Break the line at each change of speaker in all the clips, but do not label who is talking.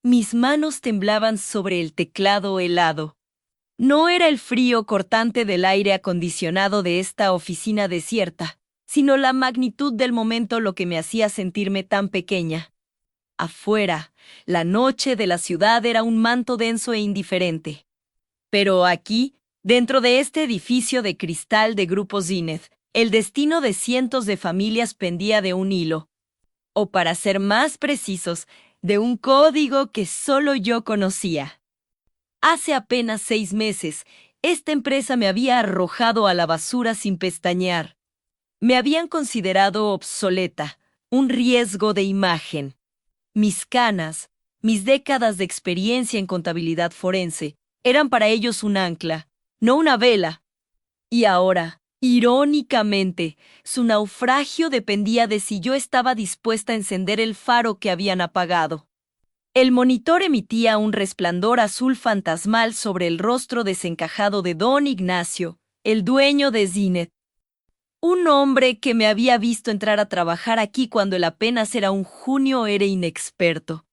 Mis manos temblaban sobre el teclado helado. No era el frío cortante del aire acondicionado de esta oficina desierta, sino la magnitud del momento lo que me hacía sentirme tan pequeña. Afuera, la noche de la ciudad era un manto denso e indiferente. Pero aquí, dentro de este edificio de cristal de Grupo Zineth, el destino de cientos de familias pendía de un hilo, o para ser más precisos, de un código que solo yo conocía. Hace apenas 6 meses, esta empresa me había arrojado a la basura sin pestañear. Me habían considerado obsoleta, un riesgo de imagen. Mis canas, mis décadas de experiencia en contabilidad forense, eran para ellos un ancla, no una vela. Y ahora, irónicamente, su naufragio dependía de si yo estaba dispuesta a encender el faro que habían apagado. El monitor emitía un resplandor azul fantasmal sobre el rostro desencajado de don Ignacio, el dueño de Zineth. Un hombre que me había visto entrar a trabajar aquí cuando él apenas era un junio era inexperto.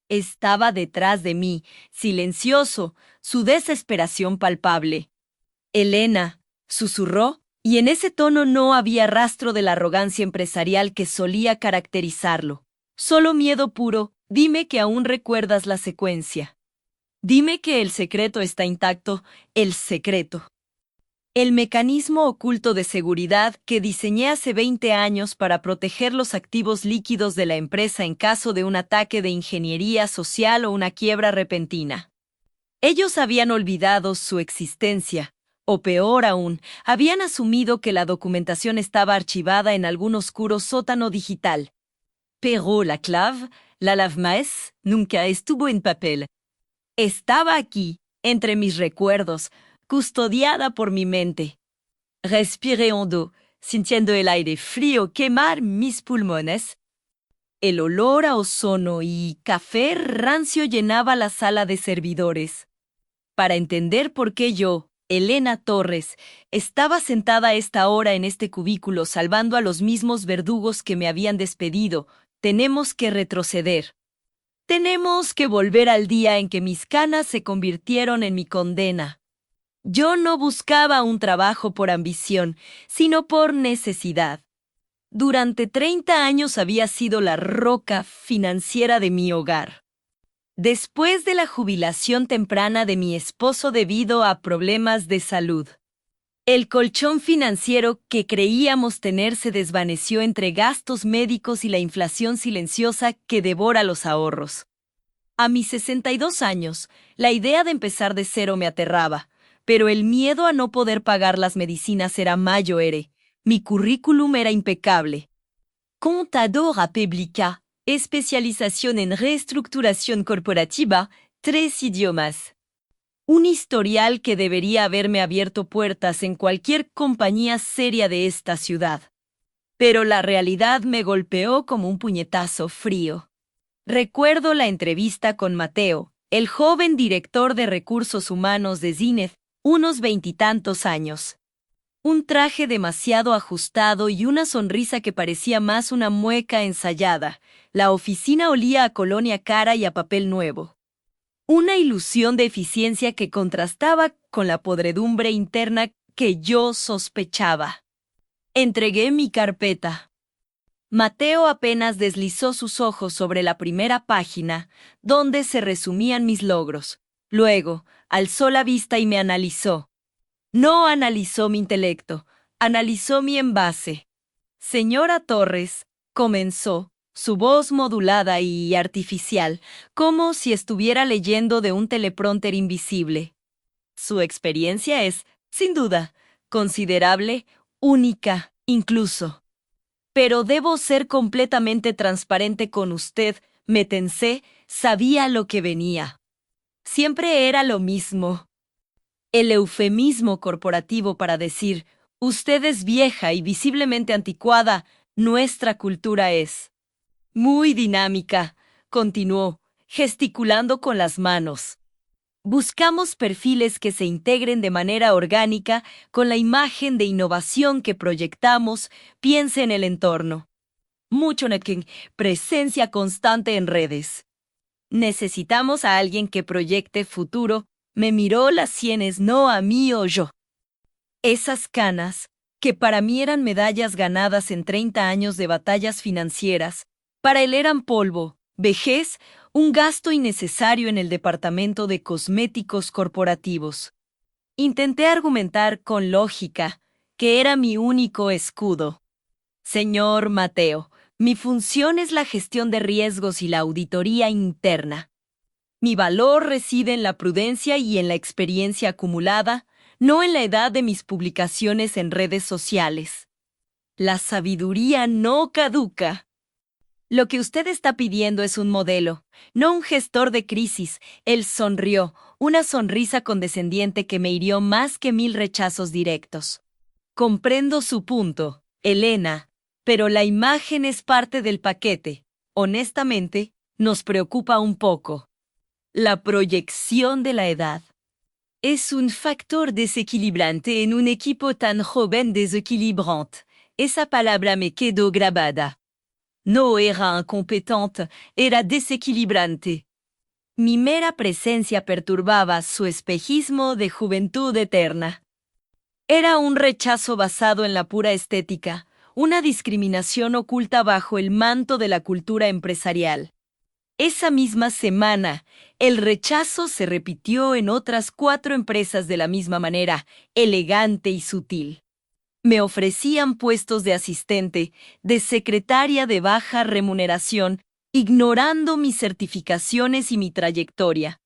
Estaba detrás de mí, silencioso, su desesperación palpable. Elena, susurró, y en ese tono no había rastro de la arrogancia empresarial que solía caracterizarlo. Solo miedo puro. Dime que aún recuerdas la secuencia. Dime que el secreto está intacto, el secreto. El mecanismo oculto de seguridad que diseñé hace 20 años para proteger los activos líquidos de la empresa en caso de un ataque de ingeniería social o una quiebra repentina. Ellos habían olvidado su existencia, o peor aún, habían asumido que la documentación estaba archivada en algún oscuro sótano digital. Pero la clave, la lave-maes, nunca estuvo en papel. Estaba aquí, entre mis recuerdos, custodiada por mi mente. Respiré hondo, sintiendo el aire frío quemar mis pulmones. El olor a ozono y café rancio llenaba la sala de servidores. Para entender por qué yo, Elena Torres, estaba sentada a esta hora en este cubículo salvando a los mismos verdugos que me habían despedido, tenemos que retroceder. Tenemos que volver al día en que mis canas se convirtieron en mi condena. Yo no buscaba un trabajo por ambición, sino por necesidad. Durante 30 años había sido la roca financiera de mi hogar. Después de la jubilación temprana de mi esposo debido a problemas de salud, el colchón financiero que creíamos tener se desvaneció entre gastos médicos y la inflación silenciosa que devora los ahorros. A mis 62 años, la idea de empezar de cero me aterraba, pero el miedo a no poder pagar las medicinas era mayor. Mi currículum era impecable. Contadora pública, especialización en reestructuración corporativa, 3 idiomas. Un historial que debería haberme abierto puertas en cualquier compañía seria de esta ciudad. Pero la realidad me golpeó como un puñetazo frío. Recuerdo la entrevista con Mateo, el joven director de recursos humanos de Zineth, unos 20 años. Un traje demasiado ajustado y una sonrisa que parecía más una mueca ensayada. La oficina olía a colonia cara y a papel nuevo. Una ilusión de eficiencia que contrastaba con la podredumbre interna que yo sospechaba. Entregué mi carpeta. Mateo apenas deslizó sus ojos sobre la primera página, donde se resumían mis logros. Luego, alzó la vista y me analizó. No analizó mi intelecto, analizó mi envase. Señora Torres, comenzó, su voz modulada y artificial, como si estuviera leyendo de un teleprompter invisible. Su experiencia es, sin duda, considerable, única, incluso. Pero debo ser completamente transparente con usted, me tensé, sabía lo que venía. Siempre era lo mismo. El eufemismo corporativo para decir, usted es vieja y visiblemente anticuada, nuestra cultura es. Muy dinámica, continuó, gesticulando con las manos. Buscamos perfiles que se integren de manera orgánica con la imagen de innovación que proyectamos, piense en el entorno. Mucho networking, presencia constante en redes. Necesitamos a alguien que proyecte futuro. Me miró las sienes, no a mí o yo. Esas canas, que para mí eran medallas ganadas en 30 años de batallas financieras, para él eran polvo, vejez, un gasto innecesario en el departamento de cosméticos corporativos. Intenté argumentar con lógica que era mi único escudo. Señor Mateo, mi función es la gestión de riesgos y la auditoría interna. Mi valor reside en la prudencia y en la experiencia acumulada, no en la edad de mis publicaciones en redes sociales. La sabiduría no caduca. Lo que usted está pidiendo es un modelo, no un gestor de crisis. Él sonrió, una sonrisa condescendiente que me hirió más que 1000 rechazos directos. Comprendo su punto, Elena, pero la imagen es parte del paquete. Honestamente, nos preocupa un poco. La proyección de la edad. Es un factor desequilibrante en un equipo tan joven desequilibrante. Esa palabra me quedó grabada. No era incompetente, era desequilibrante. Mi mera presencia perturbaba su espejismo de juventud eterna. Era un rechazo basado en la pura estética, una discriminación oculta bajo el manto de la cultura empresarial. Esa misma semana, el rechazo se repitió en otras 4 empresas de la misma manera, elegante y sutil. Me ofrecían puestos de asistente, de secretaria de baja remuneración, ignorando mis certificaciones y mi trayectoria.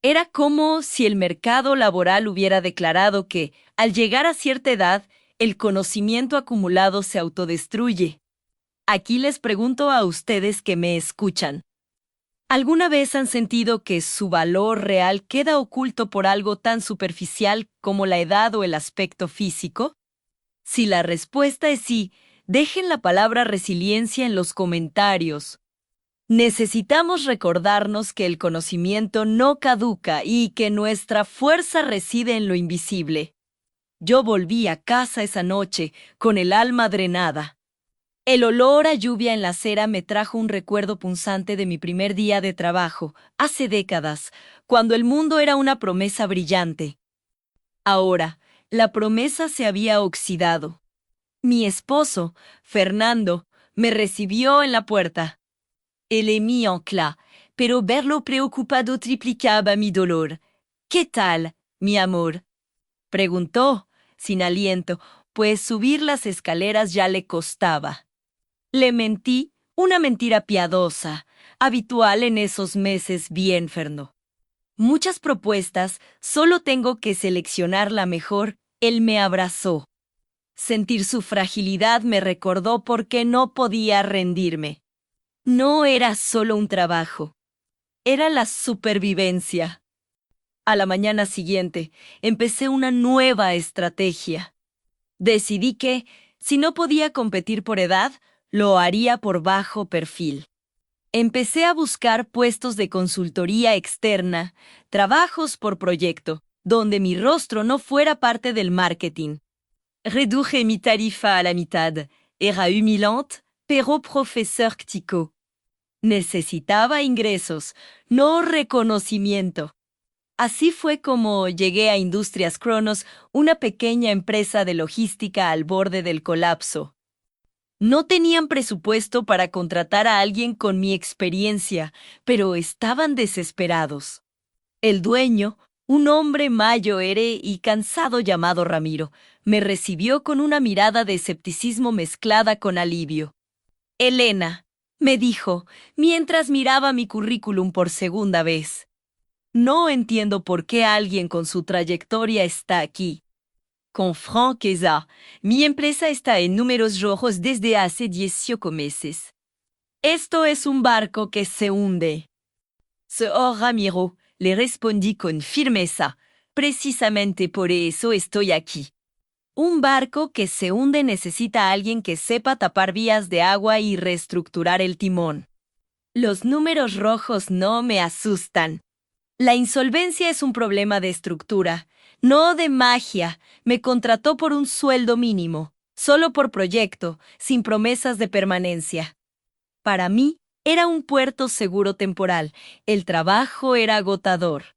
Era como si el mercado laboral hubiera declarado que, al llegar a cierta edad, el conocimiento acumulado se autodestruye. Aquí les pregunto a ustedes que me escuchan. ¿Alguna vez han sentido que su valor real queda oculto por algo tan superficial como la edad o el aspecto físico? Si la respuesta es sí, dejen la palabra resiliencia en los comentarios. Necesitamos recordarnos que el conocimiento no caduca y que nuestra fuerza reside en lo invisible. Yo volví a casa esa noche con el alma drenada. El olor a lluvia en la acera me trajo un recuerdo punzante de mi primer día de trabajo, hace décadas, cuando el mundo era una promesa brillante. Ahora, la promesa se había oxidado. Mi esposo, Fernando, me recibió en la puerta. Él est mis en clas, pero verlo preocupado triplicaba mi dolor. ¿Qué tal, mi amor? Preguntó, sin aliento, pues subir las escaleras ya le costaba. Le mentí, una mentira piadosa, habitual en esos meses bien Ferno. Muchas propuestas, solo tengo que seleccionar la mejor. Él me abrazó. Sentir su fragilidad me recordó por qué no podía rendirme. No era solo un trabajo, era la supervivencia. A la mañana siguiente, empecé una nueva estrategia. Decidí que, si no podía competir por edad, lo haría por bajo perfil. Empecé a buscar puestos de consultoría externa, trabajos por proyecto, donde mi rostro no fuera parte del marketing. Reduje mi tarifa a la mitad. Era humilante, pero profesor Tico. Necesitaba ingresos, no reconocimiento. Así fue como llegué a Industrias Cronos, una pequeña empresa de logística al borde del colapso. No tenían presupuesto para contratar a alguien con mi experiencia, pero estaban desesperados. El dueño, un hombre mayor y cansado llamado Ramiro, me recibió con una mirada de escepticismo mezclada con alivio. Elena, me dijo, mientras miraba mi currículum por segunda vez. No entiendo por qué alguien con su trayectoria está aquí. Con franqueza, mi empresa está en números rojos desde hace 18 meses. Esto es un barco que se hunde. Señor Ramiro, le respondí con firmeza. Precisamente por eso estoy aquí. Un barco que se hunde necesita a alguien que sepa tapar vías de agua y reestructurar el timón. Los números rojos no me asustan. La insolvencia es un problema de estructura, no de magia. Me contrató por un sueldo mínimo, solo por proyecto, sin promesas de permanencia. Para mí, Era un puerto seguro temporal. El trabajo era agotador.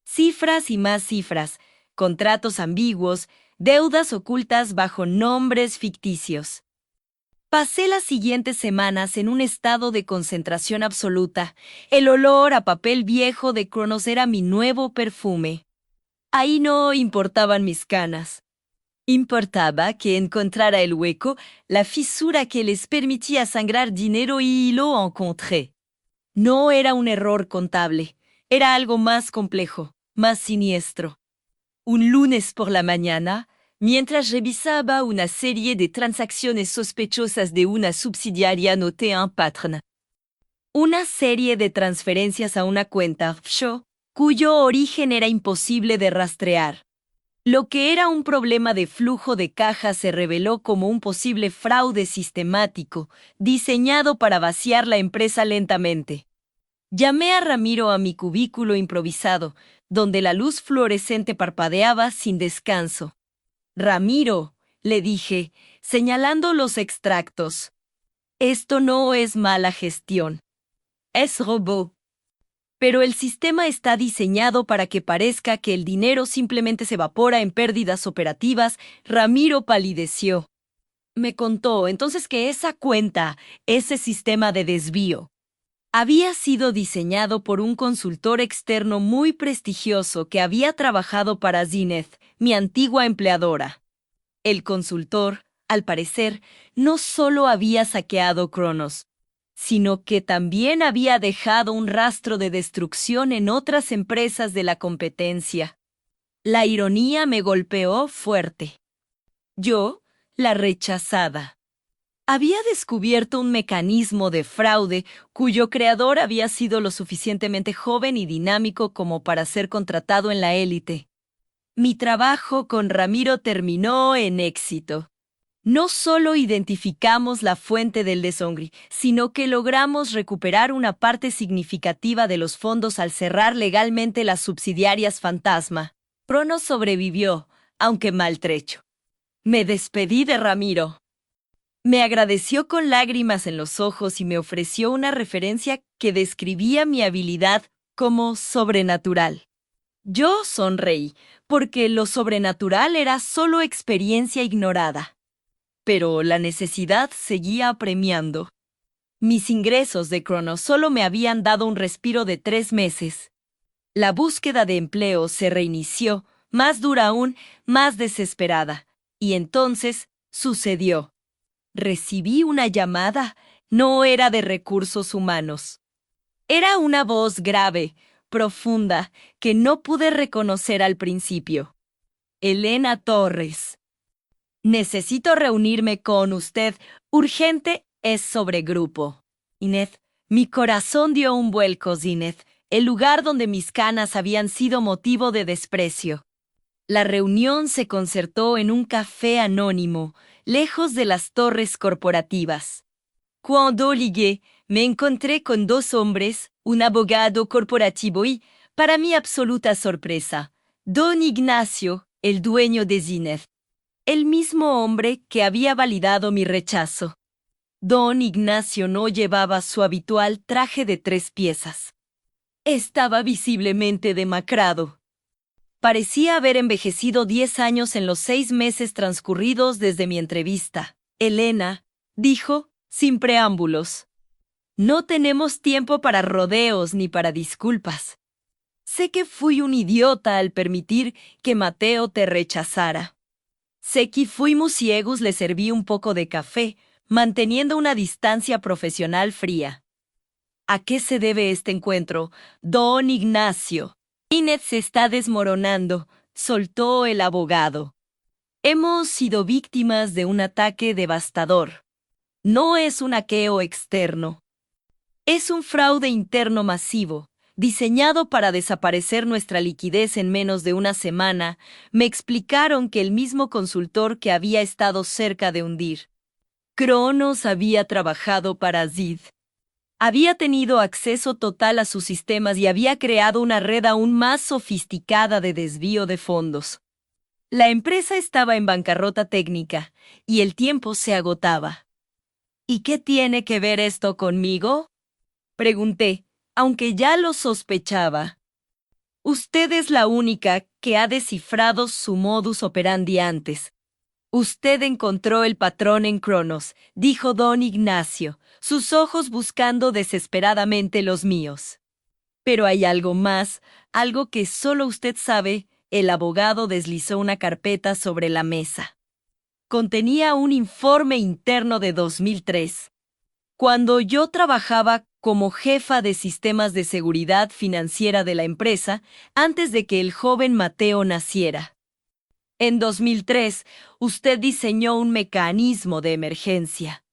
Cifras y más cifras, contratos ambiguos, deudas ocultas bajo nombres ficticios. Pasé las siguientes semanas en un estado de concentración absoluta. El olor a papel viejo de Cronos era mi nuevo perfume. Ahí no importaban mis canas. Importaba que encontrara el hueco, la fisura que les permitía sangrar dinero y lo encontré. No era un error contable, era algo más complejo, más siniestro. Un lunes por la mañana, mientras revisaba una serie de transacciones sospechosas de una subsidiaria, noté un patrón. Una serie de transferencias a una cuenta offshore cuyo origen era imposible de rastrear. Lo que era un problema de flujo de caja se reveló como un posible fraude sistemático, diseñado para vaciar la empresa lentamente. Llamé a Ramiro a mi cubículo improvisado, donde la luz fluorescente parpadeaba sin descanso. Ramiro, le dije, señalando los extractos. Esto no es mala gestión. Es robo. Pero el sistema está diseñado para que parezca que el dinero simplemente se evapora en pérdidas operativas. Ramiro palideció. Me contó entonces que esa cuenta, ese sistema de desvío, había sido diseñado por un consultor externo muy prestigioso que había trabajado para Zenith, mi antigua empleadora. El consultor, al parecer, no solo había saqueado Cronos, sino que también había dejado un rastro de destrucción en otras empresas de la competencia. La ironía me golpeó fuerte. Yo, la rechazada. Había descubierto un mecanismo de fraude cuyo creador había sido lo suficientemente joven y dinámico como para ser contratado en la élite. Mi trabajo con Ramiro terminó en éxito. No solo identificamos la fuente del desongri, sino que logramos recuperar una parte significativa de los fondos al cerrar legalmente las subsidiarias fantasma. Cronos sobrevivió, aunque maltrecho. Me despedí de Ramiro. Me agradeció con lágrimas en los ojos y me ofreció una referencia que describía mi habilidad como sobrenatural. Yo sonreí, porque lo sobrenatural era solo experiencia ignorada. Pero la necesidad seguía apremiando. Mis ingresos de Cronos solo me habían dado un respiro de 3 meses. La búsqueda de empleo se reinició, más dura aún, más desesperada. Y entonces sucedió. Recibí una llamada. No era de recursos humanos. Era una voz grave, profunda, que no pude reconocer al principio. Elena Torres. Necesito reunirme con usted. Urgente, es sobre grupo. Inés, mi corazón dio un vuelco, Zineth, el lugar donde mis canas habían sido motivo de desprecio. La reunión se concertó en un café anónimo, lejos de las torres corporativas. Cuando llegué, me encontré con 2 hombres, un abogado corporativo y, para mi absoluta sorpresa, don Ignacio, el dueño de Zineth. El mismo hombre que había validado mi rechazo. Don Ignacio no llevaba su habitual traje de 3 piezas. Estaba visiblemente demacrado. Parecía haber envejecido 10 años en los 6 meses transcurridos desde mi entrevista. Elena, dijo, sin preámbulos. No tenemos tiempo para rodeos ni para disculpas. Sé que fui un idiota al permitir que Mateo te rechazara. Sé que fuimos ciegos, le serví un poco de café, manteniendo una distancia profesional fría. ¿A qué se debe este encuentro, don Ignacio? Inés se está desmoronando, soltó el abogado. Hemos sido víctimas de un ataque devastador. No es un hackeo externo. Es un fraude interno masivo, diseñado para desaparecer nuestra liquidez en menos de una semana. Me explicaron que el mismo consultor que había estado cerca de hundir. Cronos había trabajado para Zid. Había tenido acceso total a sus sistemas y había creado una red aún más sofisticada de desvío de fondos. La empresa estaba en bancarrota técnica y el tiempo se agotaba. ¿Y qué tiene que ver esto conmigo? Pregunté, aunque ya lo sospechaba. Usted es la única que ha descifrado su modus operandi antes. Usted encontró el patrón en Cronos, dijo don Ignacio, sus ojos buscando desesperadamente los míos. Pero hay algo más, algo que solo usted sabe. El abogado deslizó una carpeta sobre la mesa. Contenía un informe interno de 2003. Cuando yo trabajaba como jefa de sistemas de seguridad financiera de la empresa, antes de que el joven Mateo naciera. En 2003, usted diseñó un mecanismo de emergencia.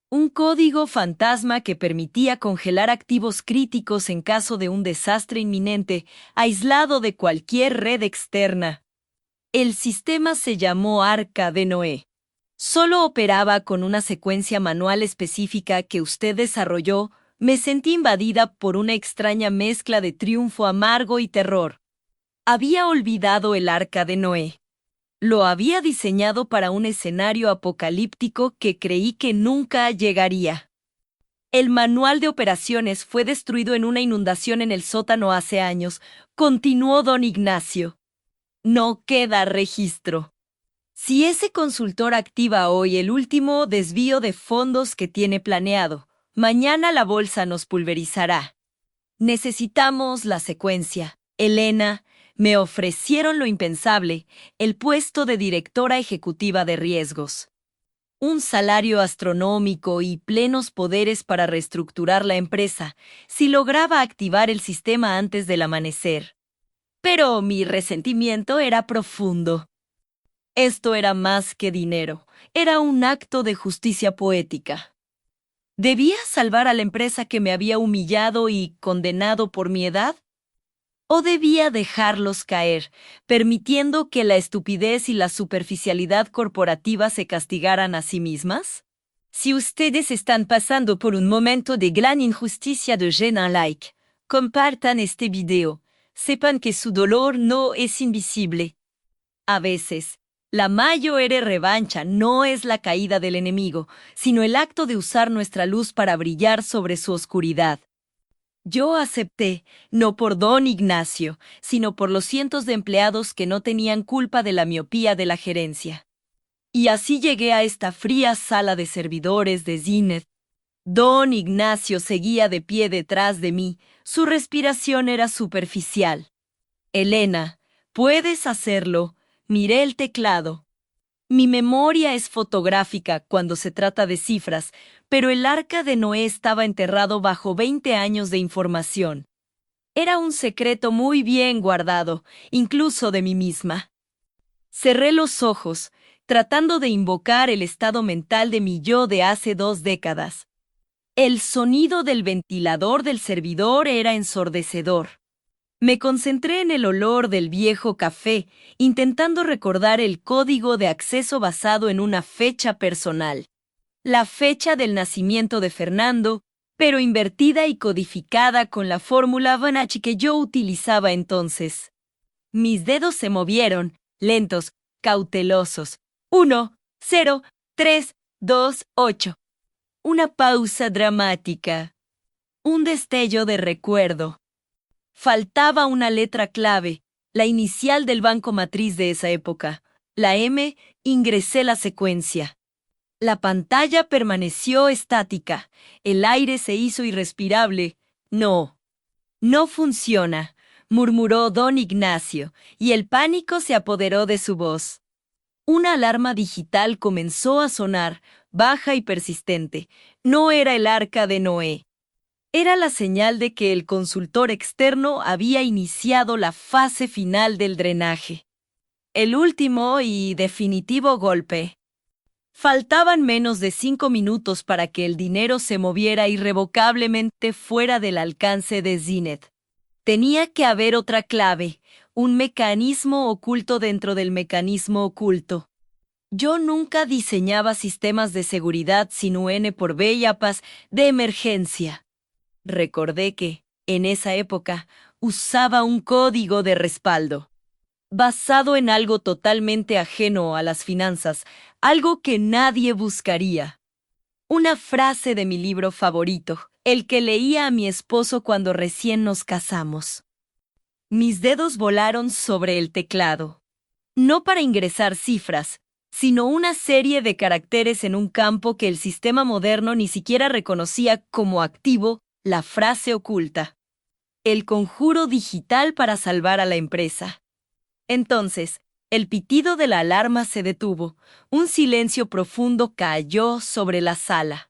Un código fantasma que permitía congelar activos críticos en caso de un desastre inminente, aislado de cualquier red externa. El sistema se llamó Arca de Noé. Solo operaba con una secuencia manual específica que usted desarrolló. Me sentí invadida por una extraña mezcla de triunfo amargo y terror. Había olvidado el Arca de Noé. Lo había diseñado para un escenario apocalíptico que creí que nunca llegaría. El manual de operaciones fue destruido en una inundación en el sótano hace años, continuó don Ignacio. No queda registro. Si ese consultor activa hoy el último desvío de fondos que tiene planeado, mañana la bolsa nos pulverizará. Necesitamos la secuencia. Elena, me ofrecieron lo impensable, el puesto de directora ejecutiva de riesgos. Un salario astronómico y plenos poderes para reestructurar la empresa si lograba activar el sistema antes del amanecer. Pero mi resentimiento era profundo. Esto era más que dinero, era un acto de justicia poética. ¿Debía salvar a la empresa que me había humillado y condenado por mi edad? ¿O debía dejarlos caer, permitiendo que la estupidez y la superficialidad corporativa se castigaran a sí mismas? Si ustedes están pasando por un momento de gran injusticia, den un like, compartan este video, sepan que su dolor no es invisible. A veces, la mayor revancha no es la caída del enemigo, sino el acto de usar nuestra luz para brillar sobre su oscuridad. Yo acepté, no por don Ignacio, sino por los cientos de empleados que no tenían culpa de la miopía de la gerencia. Y así llegué a esta fría sala de servidores de Zenith. Don Ignacio seguía de pie detrás de mí, su respiración era superficial. Elena, puedes hacerlo. Miré el teclado. Mi memoria es fotográfica cuando se trata de cifras, pero el Arca de Noé estaba enterrado bajo 20 años de información. Era un secreto muy bien guardado, incluso de mí misma. Cerré los ojos, tratando de invocar el estado mental de mi yo de hace 2 décadas. El sonido del ventilador del servidor era ensordecedor. Me concentré en el olor del viejo café, intentando recordar el código de acceso basado en una fecha personal. La fecha del nacimiento de Fernando, pero invertida y codificada con la fórmula Fibonacci que yo utilizaba entonces. Mis dedos se movieron, lentos, cautelosos. 1, 0, 3, 2, 8. Una pausa dramática. Un destello de recuerdo. Faltaba una letra clave, la inicial del banco matriz de esa época. La M, ingresé la secuencia. La pantalla permaneció estática. El aire se hizo irrespirable. No. No funciona, murmuró don Ignacio, y el pánico se apoderó de su voz. Una alarma digital comenzó a sonar, baja y persistente. No era el Arca de Noé. Era la señal de que el consultor externo había iniciado la fase final del drenaje. El último y definitivo golpe. Faltaban menos de 5 minutos para que el dinero se moviera irrevocablemente fuera del alcance de Zenith. Tenía que haber otra clave, un mecanismo oculto dentro del mecanismo oculto. Yo nunca diseñaba sistemas de seguridad sin UN por B y APAS de emergencia. Recordé que, en esa época, usaba un código de respaldo, basado en algo totalmente ajeno a las finanzas, algo que nadie buscaría. Una frase de mi libro favorito, el que leía a mi esposo cuando recién nos casamos. Mis dedos volaron sobre el teclado. No para ingresar cifras, sino una serie de caracteres en un campo que el sistema moderno ni siquiera reconocía como activo, la frase oculta. El conjuro digital para salvar a la empresa. Entonces, el pitido de la alarma se detuvo. Un silencio profundo cayó sobre la sala.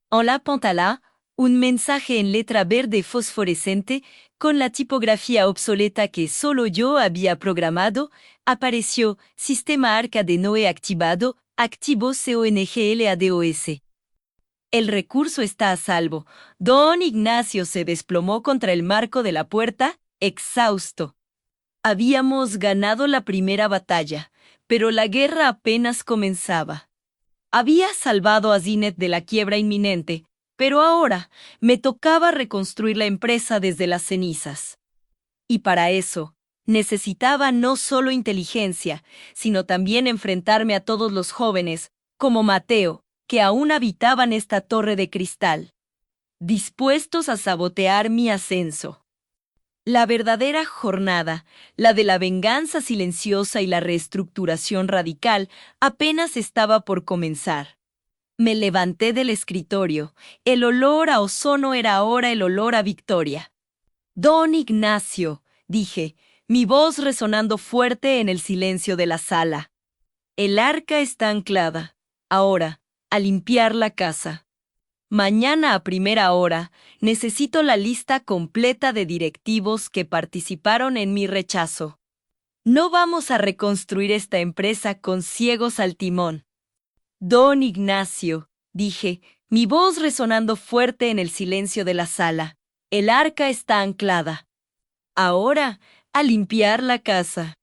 En la pantalla, un mensaje en letra verde fosforescente, con la tipografía obsoleta que solo yo había programado, apareció Sistema Arca de Noé activado, activo CONGLADOS. El recurso está a salvo. Don Ignacio se desplomó contra el marco de la puerta, exhausto. Habíamos ganado la primera batalla, pero la guerra apenas comenzaba. Había salvado a Zinnet de la quiebra inminente, pero ahora me tocaba reconstruir la empresa desde las cenizas. Y para eso, necesitaba no solo inteligencia, sino también enfrentarme a todos los jóvenes, como Mateo, que aún habitaban esta torre de cristal, dispuestos a sabotear mi ascenso. La verdadera jornada, la de la venganza silenciosa y la reestructuración radical, apenas estaba por comenzar. Me levanté del escritorio. El olor a ozono era ahora el olor a victoria. Don Ignacio, dije, mi voz resonando fuerte en el silencio de la sala. El arca está anclada. Ahora, a limpiar la casa. Mañana a primera hora, necesito la lista completa de directivos que participaron en mi rechazo. No vamos a reconstruir esta empresa con ciegos al timón. Don Ignacio, dije, mi voz resonando fuerte en el silencio de la sala. El arca está anclada. Ahora, a limpiar la casa.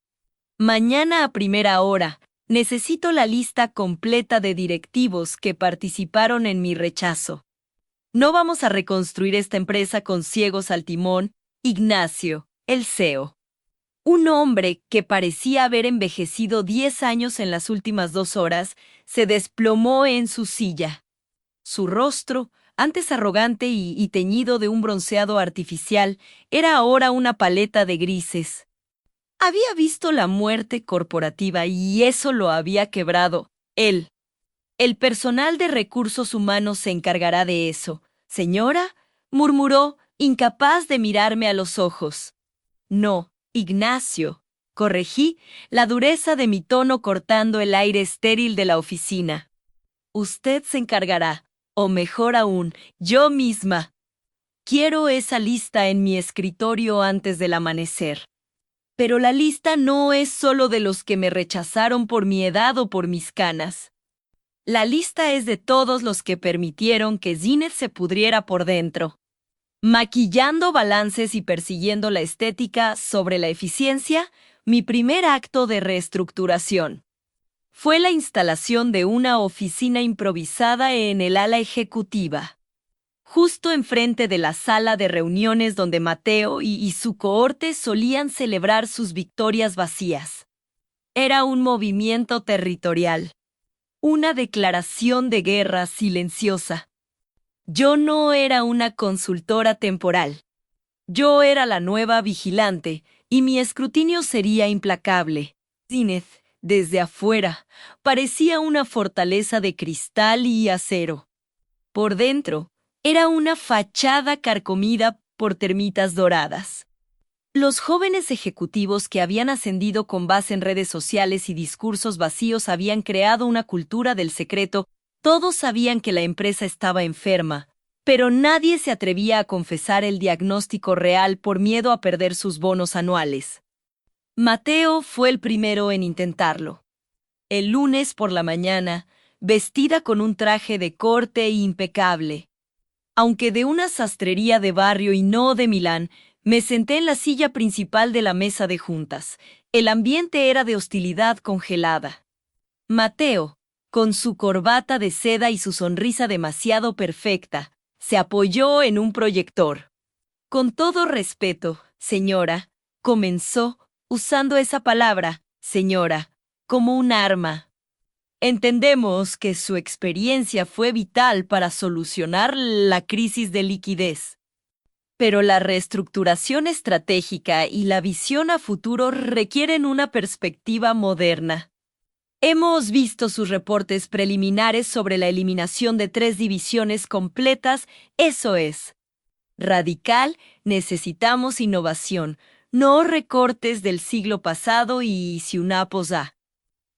Mañana a primera hora, necesito la lista completa de directivos que participaron en mi rechazo. No vamos a reconstruir esta empresa con ciegos al timón. Ignacio, el CEO. Un hombre que parecía haber envejecido 10 años en las últimas 2 horas, se desplomó en su silla. Su rostro, antes arrogante y teñido de un bronceado artificial, era ahora una paleta de grises. Había visto la muerte corporativa y eso lo había quebrado. Él. El personal de recursos humanos se encargará de eso. Señora, murmuró, incapaz de mirarme a los ojos. No, Ignacio, corregí, la dureza de mi tono cortando el aire estéril de la oficina. Usted se encargará, o mejor aún, yo misma. Quiero esa lista en mi escritorio antes del amanecer. Pero la lista no es solo de los que me rechazaron por mi edad o por mis canas. La lista es de todos los que permitieron que Zinnet se pudriera por dentro. Maquillando balances y persiguiendo la estética sobre la eficiencia, mi primer acto de reestructuración fue la instalación de una oficina improvisada en el ala ejecutiva, justo enfrente de la sala de reuniones donde Mateo y su cohorte solían celebrar sus victorias vacías. Era un movimiento territorial, una declaración de guerra silenciosa. Yo no era una consultora temporal. Yo era la nueva vigilante, y mi escrutinio sería implacable. Zinnet, desde afuera, parecía una fortaleza de cristal y acero. Por dentro, era una fachada carcomida por termitas doradas. Los jóvenes ejecutivos que habían ascendido con base en redes sociales y discursos vacíos habían creado una cultura del secreto. Todos sabían que la empresa estaba enferma, pero nadie se atrevía a confesar el diagnóstico real por miedo a perder sus bonos anuales. Mateo fue el primero en intentarlo. El lunes por la mañana, vestida con un traje de corte impecable. Aunque de una sastrería de barrio y no de Milán, me senté en la silla principal de la mesa de juntas. El ambiente era de hostilidad congelada. Mateo, con su corbata de seda y su sonrisa demasiado perfecta, se apoyó en un proyector. Con todo respeto, señora, comenzó, usando esa palabra, señora, como un arma. Entendemos que su experiencia fue vital para solucionar la crisis de liquidez. Pero la reestructuración estratégica y la visión a futuro requieren una perspectiva moderna. Hemos visto sus reportes preliminares sobre la eliminación de 3 divisiones completas, eso es. Radical, necesitamos innovación, no recortes del siglo pasado y Siunapos A.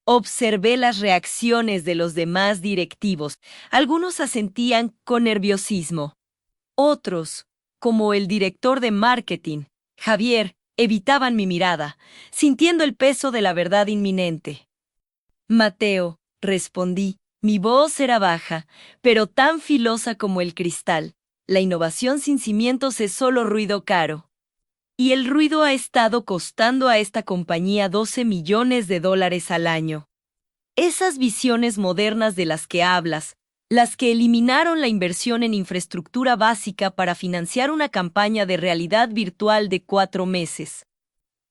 Observé las reacciones de los demás directivos. Algunos asentían con nerviosismo. Otros, como el director de marketing, Javier, evitaban mi mirada, sintiendo el peso de la verdad inminente. Mateo, respondí, mi voz era baja, pero tan filosa como el cristal. La innovación sin cimientos es solo ruido caro. Y el ruido ha estado costando a esta compañía $12 millones al año. Esas visiones modernas de las que hablas, las que eliminaron la inversión en infraestructura básica para financiar una campaña de realidad virtual de 4 meses.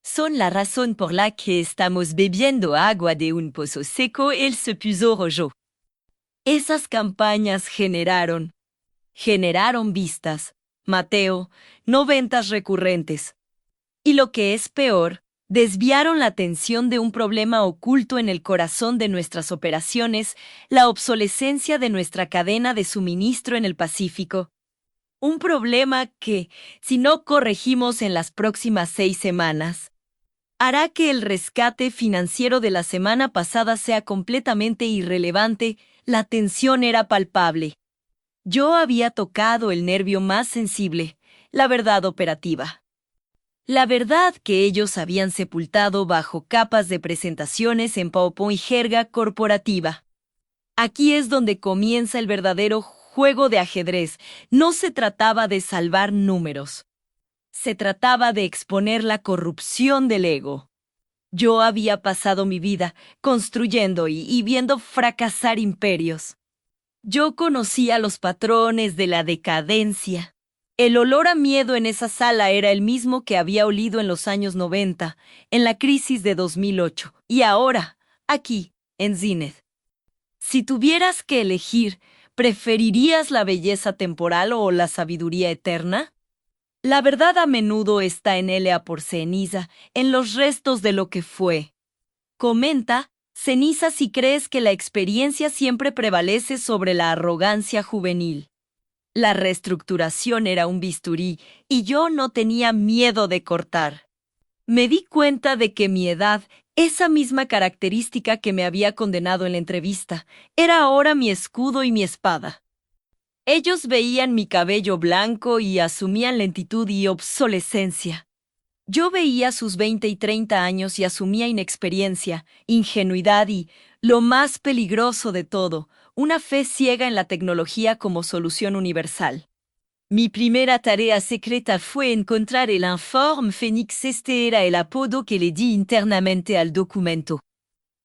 Son la razón por la que estamos bebiendo agua de un pozo seco. Él se puso rojo. Esas campañas generaron vistas, Mateo, no ventas recurrentes. Y lo que es peor, desviaron la atención de un problema oculto en el corazón de nuestras operaciones, la obsolescencia de nuestra cadena de suministro en el Pacífico. Un problema que, si no corregimos en las próximas 6 semanas, hará que el rescate financiero de la semana pasada sea completamente irrelevante. La tensión era palpable. Yo había tocado el nervio más sensible, la verdad operativa. La verdad que ellos habían sepultado bajo capas de presentaciones en PowerPoint y jerga corporativa. Aquí es donde comienza el verdadero juego de ajedrez. No se trataba de salvar números. Se trataba de exponer la corrupción del ego. Yo había pasado mi vida construyendo y viendo fracasar imperios. Yo conocía los patrones de la decadencia. El olor a miedo en esa sala era el mismo que había olido en los años 90, en la crisis de 2008, y ahora, aquí, en Zenith. Si tuvieras que elegir, ¿preferirías la belleza temporal o la sabiduría eterna? La verdad a menudo está en Elea por ceniza, en los restos de lo que fue. Comenta, ceniza si crees que la experiencia siempre prevalece sobre la arrogancia juvenil. La reestructuración era un bisturí y yo no tenía miedo de cortar. Me di cuenta de que mi edad, esa misma característica que me había condenado en la entrevista, era ahora mi escudo y mi espada. Ellos veían mi cabello blanco y asumían lentitud y obsolescencia. Yo veía sus 20 y 30 años y asumía inexperiencia, ingenuidad y, lo más peligroso de todo, una fe ciega en la tecnología como solución universal. Mi primera tarea secreta fue encontrar el informe Fénix. Este era el apodo que le di internamente al documento,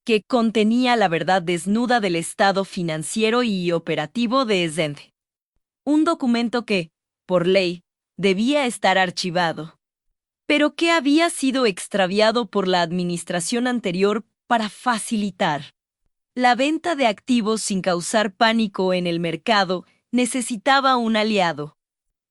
que contenía la verdad desnuda del estado financiero y operativo de Zenith. Un documento que, por ley, debía estar archivado, pero que había sido extraviado por la administración anterior para facilitar la venta de activos sin causar pánico en el mercado. Necesitaba un aliado.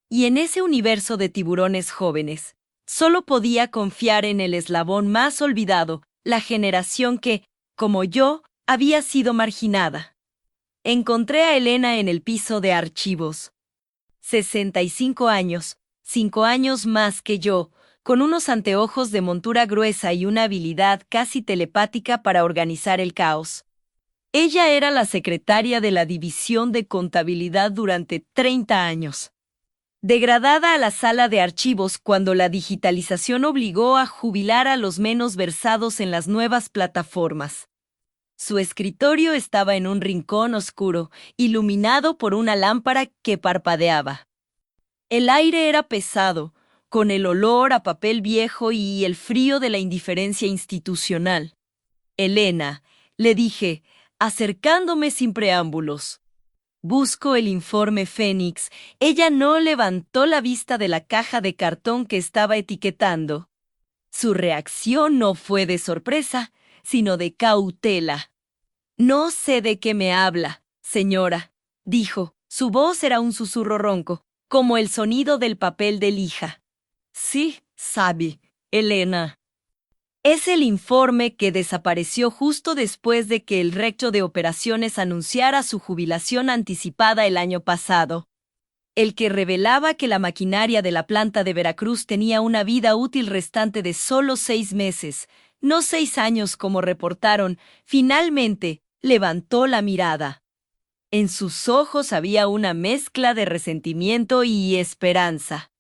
Y en ese universo de tiburones jóvenes, solo podía confiar en el eslabón más olvidado, la generación que, como yo, había sido marginada. Encontré a Elena en el piso de archivos. 65 años, 5 años más que yo, con unos anteojos de montura gruesa y una habilidad casi telepática para organizar el caos. Ella era la secretaria de la división de contabilidad durante 30 años. Degradada a la sala de archivos cuando la digitalización obligó a jubilar a los menos versados en las nuevas plataformas. Su escritorio estaba en un rincón oscuro, iluminado por una lámpara que parpadeaba. El aire era pesado, con el olor a papel viejo y el frío de la indiferencia institucional. Elena, le dije, acercándome sin preámbulos. Busco el informe Fénix. Ella no levantó la vista de la caja de cartón que estaba etiquetando. Su reacción no fue de sorpresa, sino de cautela. No sé de qué me habla, señora, dijo. Su voz era un susurro ronco, como el sonido del papel de lija. Sí, sabe, Elena. Es el informe que desapareció justo después de que el rector de operaciones anunciara su jubilación anticipada el año pasado. El que revelaba que la maquinaria de la planta de Veracruz tenía una vida útil restante de solo 6 meses, no 6 años como reportaron. Finalmente, levantó la mirada. En sus ojos había una mezcla de resentimiento y esperanza.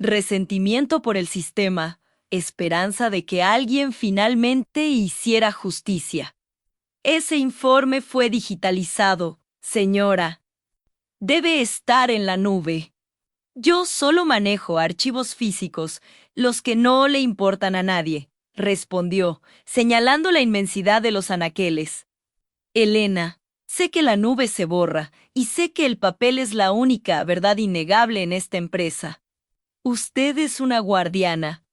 Resentimiento por el sistema, esperanza de que alguien finalmente hiciera justicia. Ese informe fue digitalizado, señora. Debe estar en la nube. Yo solo manejo archivos físicos, los que no le importan a nadie, respondió, señalando la inmensidad de los anaqueles. Elena, sé que la nube se borra, y sé que el papel es la única verdad innegable en esta empresa. Usted es una guardiana.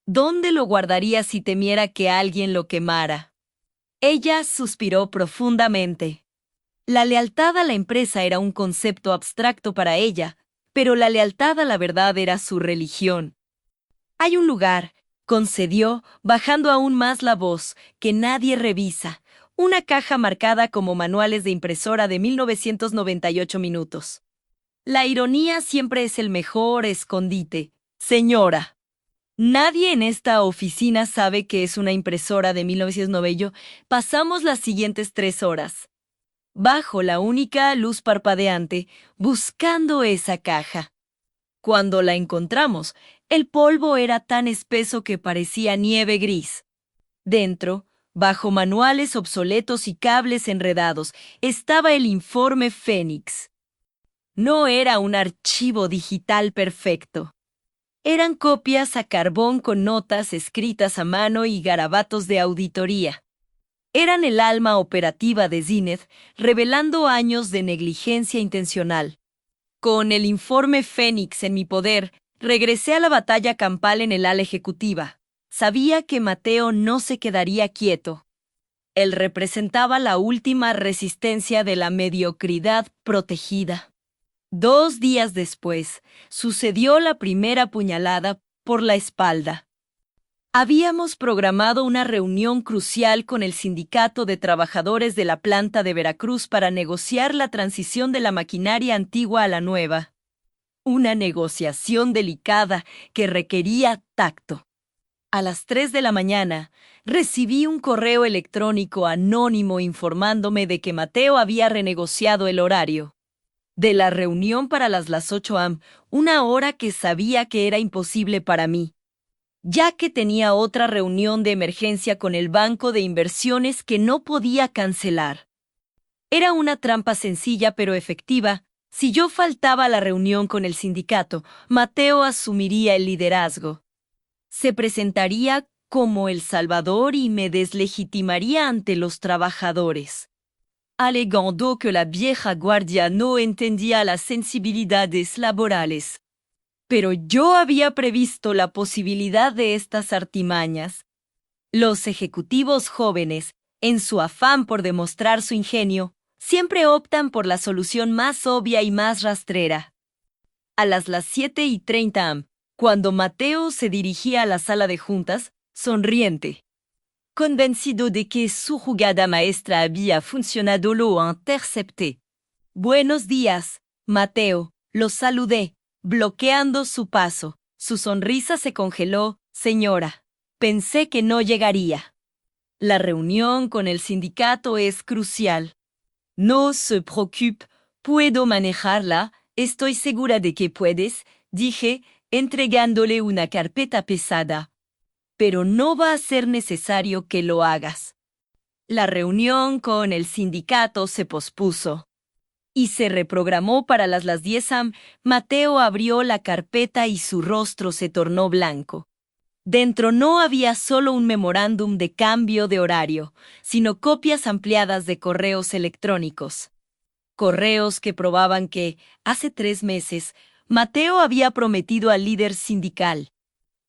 ¿Dónde lo guardaría si temiera que alguien lo quemara? Ella suspiró profundamente. La lealtad a la empresa era un concepto abstracto para ella, pero la lealtad a la verdad era su religión. Hay un lugar, concedió, bajando aún más la voz, que nadie revisa, una caja marcada como manuales de impresora de 1998 minutos. La ironía siempre es el mejor escondite, señora. Nadie en esta oficina sabe que es una impresora de 1990. Pasamos las siguientes 3 horas bajo la única luz parpadeante, buscando esa caja. Cuando la encontramos, el polvo era tan espeso que parecía nieve gris. Dentro, bajo manuales obsoletos y cables enredados, estaba el informe Fénix. No era un archivo digital perfecto. Eran copias a carbón con notas escritas a mano y garabatos de auditoría. Eran el alma operativa de Zenith, revelando años de negligencia intencional. Con el informe Fénix en mi poder, regresé a la batalla campal en el ala ejecutiva. Sabía que Mateo no se quedaría quieto. Él representaba la última resistencia de la mediocridad protegida. 2 días después, sucedió la primera puñalada por la espalda. Habíamos programado una reunión crucial con el Sindicato de Trabajadores de la planta de Veracruz para negociar la transición de la maquinaria antigua a la nueva. Una negociación delicada que requería tacto. A las 3 de la mañana, recibí un correo electrónico anónimo informándome de que Mateo había renegociado el horario de la reunión para las 8 am, una hora que sabía que era imposible para mí, ya que tenía otra reunión de emergencia con el banco de inversiones que no podía cancelar. Era una trampa sencilla pero efectiva. Si yo faltaba a la reunión con el sindicato, Mateo asumiría el liderazgo. Se presentaría como el Salvador y me deslegitimaría ante los trabajadores, alegando que la vieja guardia no entendía las sensibilidades laborales. Pero yo había previsto la posibilidad de estas artimañas. Los ejecutivos jóvenes, en su afán por demostrar su ingenio, siempre optan por la solución más obvia y más rastrera. A las 7:30 am, cuando Mateo se dirigía a la sala de juntas, sonriente, convencido de que su jugada maestra había funcionado, lo intercepté. Buenos días, Mateo, lo saludé, bloqueando su paso. Su sonrisa se congeló. Señora, pensé que no llegaría. La reunión con el sindicato es crucial. No se preocupe, puedo manejarla, estoy segura de que puedes, dije, entregándole una carpeta pesada. Pero no va a ser necesario que lo hagas. La reunión con el sindicato se pospuso y se reprogramó para las 10 am. Mateo abrió la carpeta y su rostro se tornó blanco. Dentro no había solo un memorándum de cambio de horario, sino copias ampliadas de correos electrónicos. Correos que probaban que, hace 3 meses, Mateo había prometido al líder sindical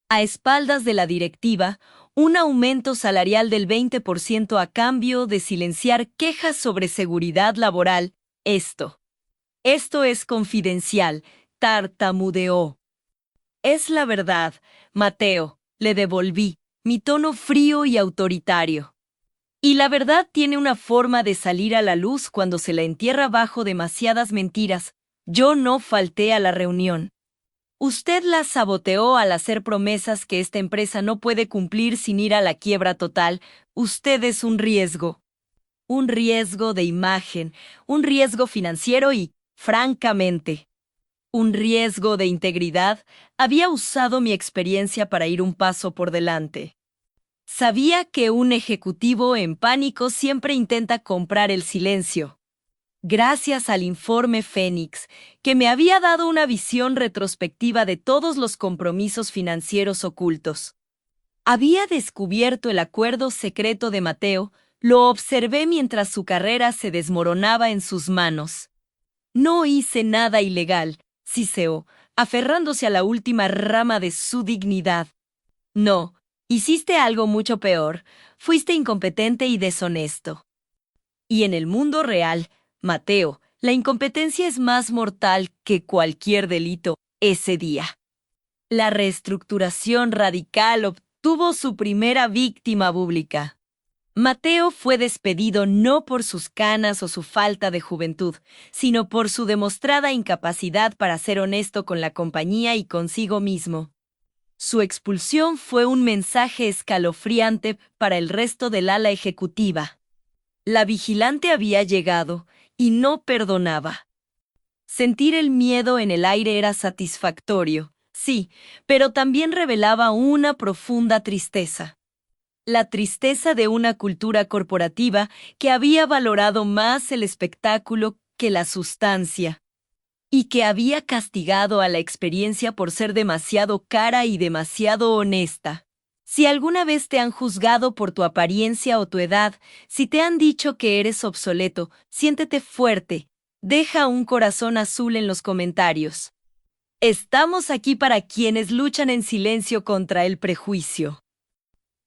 A espaldas de la directiva, un aumento salarial del 20% a cambio de silenciar quejas sobre seguridad laboral. Esto es confidencial, tartamudeó. Es la verdad, Mateo, le devolví, mi tono frío y autoritario. Y la verdad tiene una forma de salir a la luz cuando se la entierra bajo demasiadas mentiras. Yo no falté a la reunión. Usted la saboteó al hacer promesas que esta empresa no puede cumplir sin ir a la quiebra total. Usted es un riesgo. Un riesgo de imagen, un riesgo financiero y, francamente, un riesgo de integridad. Había usado mi experiencia para ir un paso por delante. Sabía que un ejecutivo en pánico siempre intenta comprar el silencio. Gracias al informe Fénix, que me había dado una visión retrospectiva de todos los compromisos financieros ocultos. Había descubierto el acuerdo secreto de Mateo, lo observé mientras su carrera se desmoronaba en sus manos. No hice nada ilegal, siseó, aferrándose a la última rama de su dignidad. No, hiciste algo mucho peor, fuiste incompetente y deshonesto. Y en el mundo real, Mateo, la incompetencia es más mortal que cualquier delito ese día. La reestructuración radical obtuvo su primera víctima pública. Mateo fue despedido no por sus canas o su falta de juventud, sino por su demostrada incapacidad para ser honesto con la compañía y consigo mismo. Su expulsión fue un mensaje escalofriante para el resto del ala ejecutiva. La vigilante había llegado y no perdonaba. Sentir el miedo en el aire era satisfactorio, sí, pero también revelaba una profunda tristeza. La tristeza de una cultura corporativa que había valorado más el espectáculo que la sustancia, y que había castigado a la experiencia por ser demasiado cara y demasiado honesta. Si alguna vez te han juzgado por tu apariencia o tu edad, si te han dicho que eres obsoleto, siéntete fuerte. Deja un corazón azul en los comentarios. Estamos aquí para quienes luchan en silencio contra el prejuicio.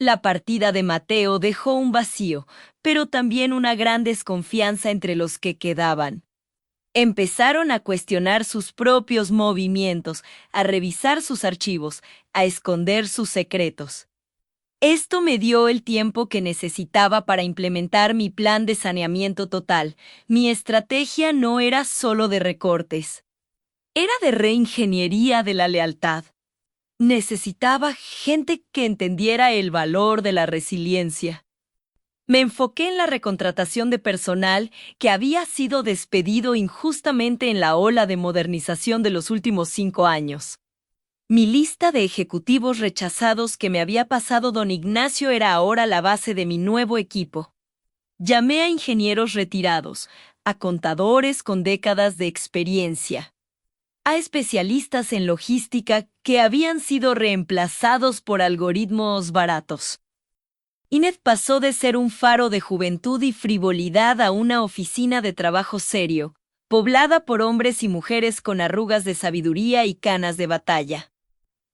La partida de Mateo dejó un vacío, pero también una gran desconfianza entre los que quedaban. Empezaron a cuestionar sus propios movimientos, a revisar sus archivos, a esconder sus secretos. Esto me dio el tiempo que necesitaba para implementar mi plan de saneamiento total. Mi estrategia no era solo de recortes. Era de reingeniería de la lealtad. Necesitaba gente que entendiera el valor de la resiliencia. Me enfoqué en la recontratación de personal que había sido despedido injustamente en la ola de modernización de los últimos 5 años. Mi lista de ejecutivos rechazados que me había pasado don Ignacio era ahora la base de mi nuevo equipo. Llamé a ingenieros retirados, a contadores con décadas de experiencia, a especialistas en logística que habían sido reemplazados por algoritmos baratos. Inet pasó de ser un faro de juventud y frivolidad a una oficina de trabajo serio, poblada por hombres y mujeres con arrugas de sabiduría y canas de batalla.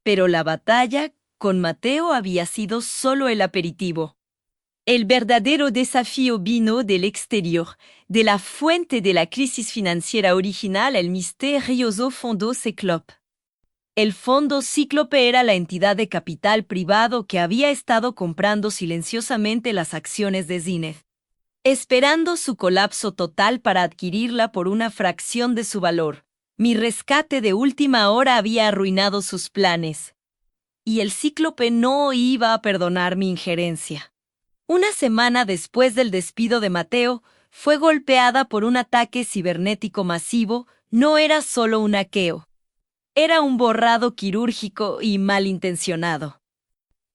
Pero la batalla con Mateo había sido solo el aperitivo. El verdadero desafío vino del exterior, de la fuente de la crisis financiera original, el misterioso Fondo Cíclope. El Fondo Cíclope era la entidad de capital privado que había estado comprando silenciosamente las acciones de Zineb, esperando su colapso total para adquirirla por una fracción de su valor. Mi rescate de última hora había arruinado sus planes. Y el Cíclope no iba a perdonar mi injerencia. Una semana después del despido de Mateo, fue golpeada por un ataque cibernético masivo. No era solo un hackeo. Era un borrado quirúrgico y malintencionado.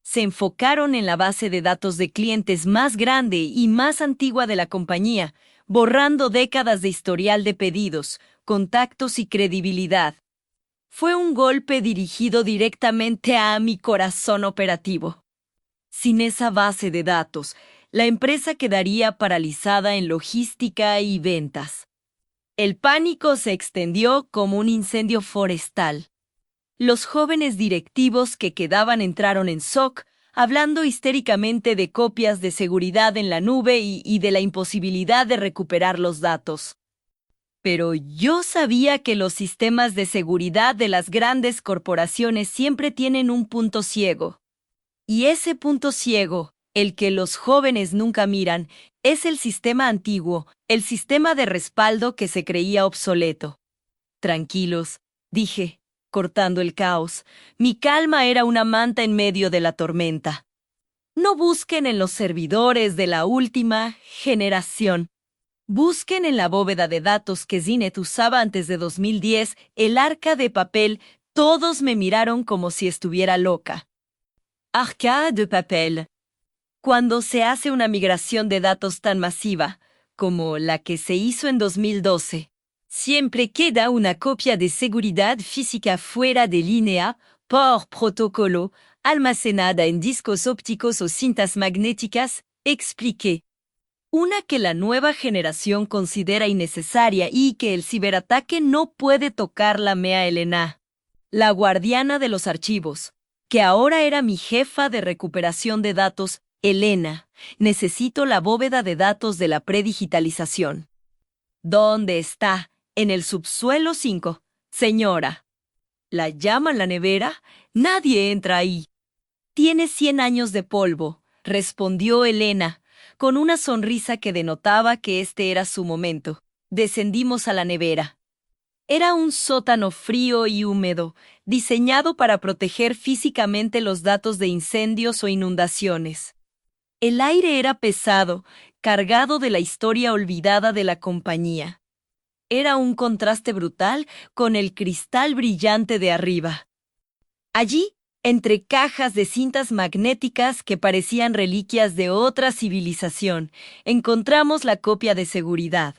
Se enfocaron en la base de datos de clientes más grande y más antigua de la compañía, borrando décadas de historial de pedidos, contactos y credibilidad. Fue un golpe dirigido directamente a mi corazón operativo. Sin esa base de datos, la empresa quedaría paralizada en logística y ventas. El pánico se extendió como un incendio forestal. Los jóvenes directivos que quedaban entraron en shock, hablando histéricamente de copias de seguridad en la nube y de la imposibilidad de recuperar los datos. Pero yo sabía que los sistemas de seguridad de las grandes corporaciones siempre tienen un punto ciego. Y ese punto ciego, el que los jóvenes nunca miran, es el sistema antiguo, el sistema de respaldo que se creía obsoleto. Tranquilos, dije, cortando el caos. Mi calma era una manta en medio de la tormenta. No busquen en los servidores de la última generación. Busquen en la bóveda de datos que Zenith usaba antes de 2010, el arca de papel. Todos me miraron como si estuviera loca. Arca de papel. Cuando se hace una migración de datos tan masiva como la que se hizo en 2012, siempre queda una copia de seguridad física fuera de línea, por protocolo, almacenada en discos ópticos o cintas magnéticas, expliqué. Una que la nueva generación considera innecesaria y que el ciberataque no puede tocar. La Mea Elena, la guardiana de los archivos, que ahora era mi jefa de recuperación de datos. Elena, necesito la bóveda de datos de la predigitalización. ¿Dónde está? En el subsuelo 5. Señora. ¿La llaman la nevera? Nadie entra ahí. Tiene 100 años de polvo, respondió Elena, con una sonrisa que denotaba que este era su momento. Descendimos a la nevera. Era un sótano frío y húmedo, diseñado para proteger físicamente los datos de incendios o inundaciones. El aire era pesado, cargado de la historia olvidada de la compañía. Era un contraste brutal con el cristal brillante de arriba. Allí, entre cajas de cintas magnéticas que parecían reliquias de otra civilización, encontramos la copia de seguridad.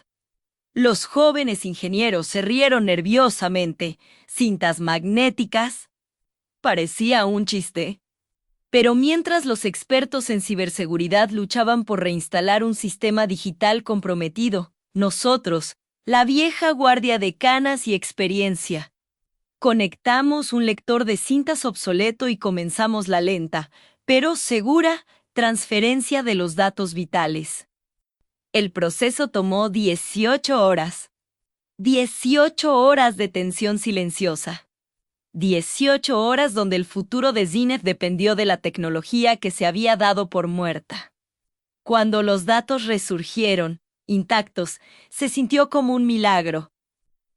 Los jóvenes ingenieros se rieron nerviosamente. ¿Cintas magnéticas? Parecía un chiste. Pero mientras los expertos en ciberseguridad luchaban por reinstalar un sistema digital comprometido, nosotros, la vieja guardia de canas y experiencia, conectamos un lector de cintas obsoleto y comenzamos la lenta, pero segura, transferencia de los datos vitales. El proceso tomó 18 horas. 18 horas de tensión silenciosa. 18 horas donde el futuro de Zenith dependió de la tecnología que se había dado por muerta. Cuando los datos resurgieron, intactos, se sintió como un milagro.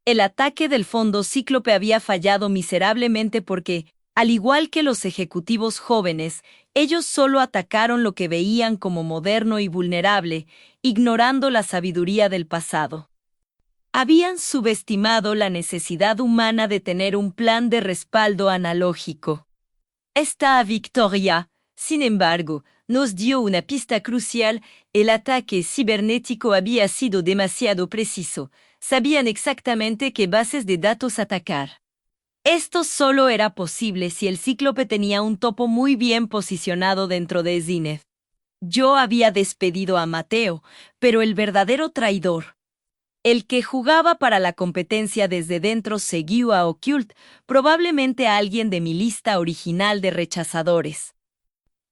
El ataque del fondo cíclope había fallado miserablemente porque, al igual que los ejecutivos jóvenes, ellos solo atacaron lo que veían como moderno y vulnerable, ignorando la sabiduría del pasado. Habían subestimado la necesidad humana de tener un plan de respaldo analógico. Esta victoria, sin embargo, nos dio una pista crucial. El ataque cibernético había sido demasiado preciso. Sabían exactamente qué bases de datos atacar. Esto solo era posible si el cíclope tenía un topo muy bien posicionado dentro de Zenith. Yo había despedido a Mateo, pero el verdadero traidor, el que jugaba para la competencia desde dentro, siguió a Occult, probablemente a alguien de mi lista original de rechazadores.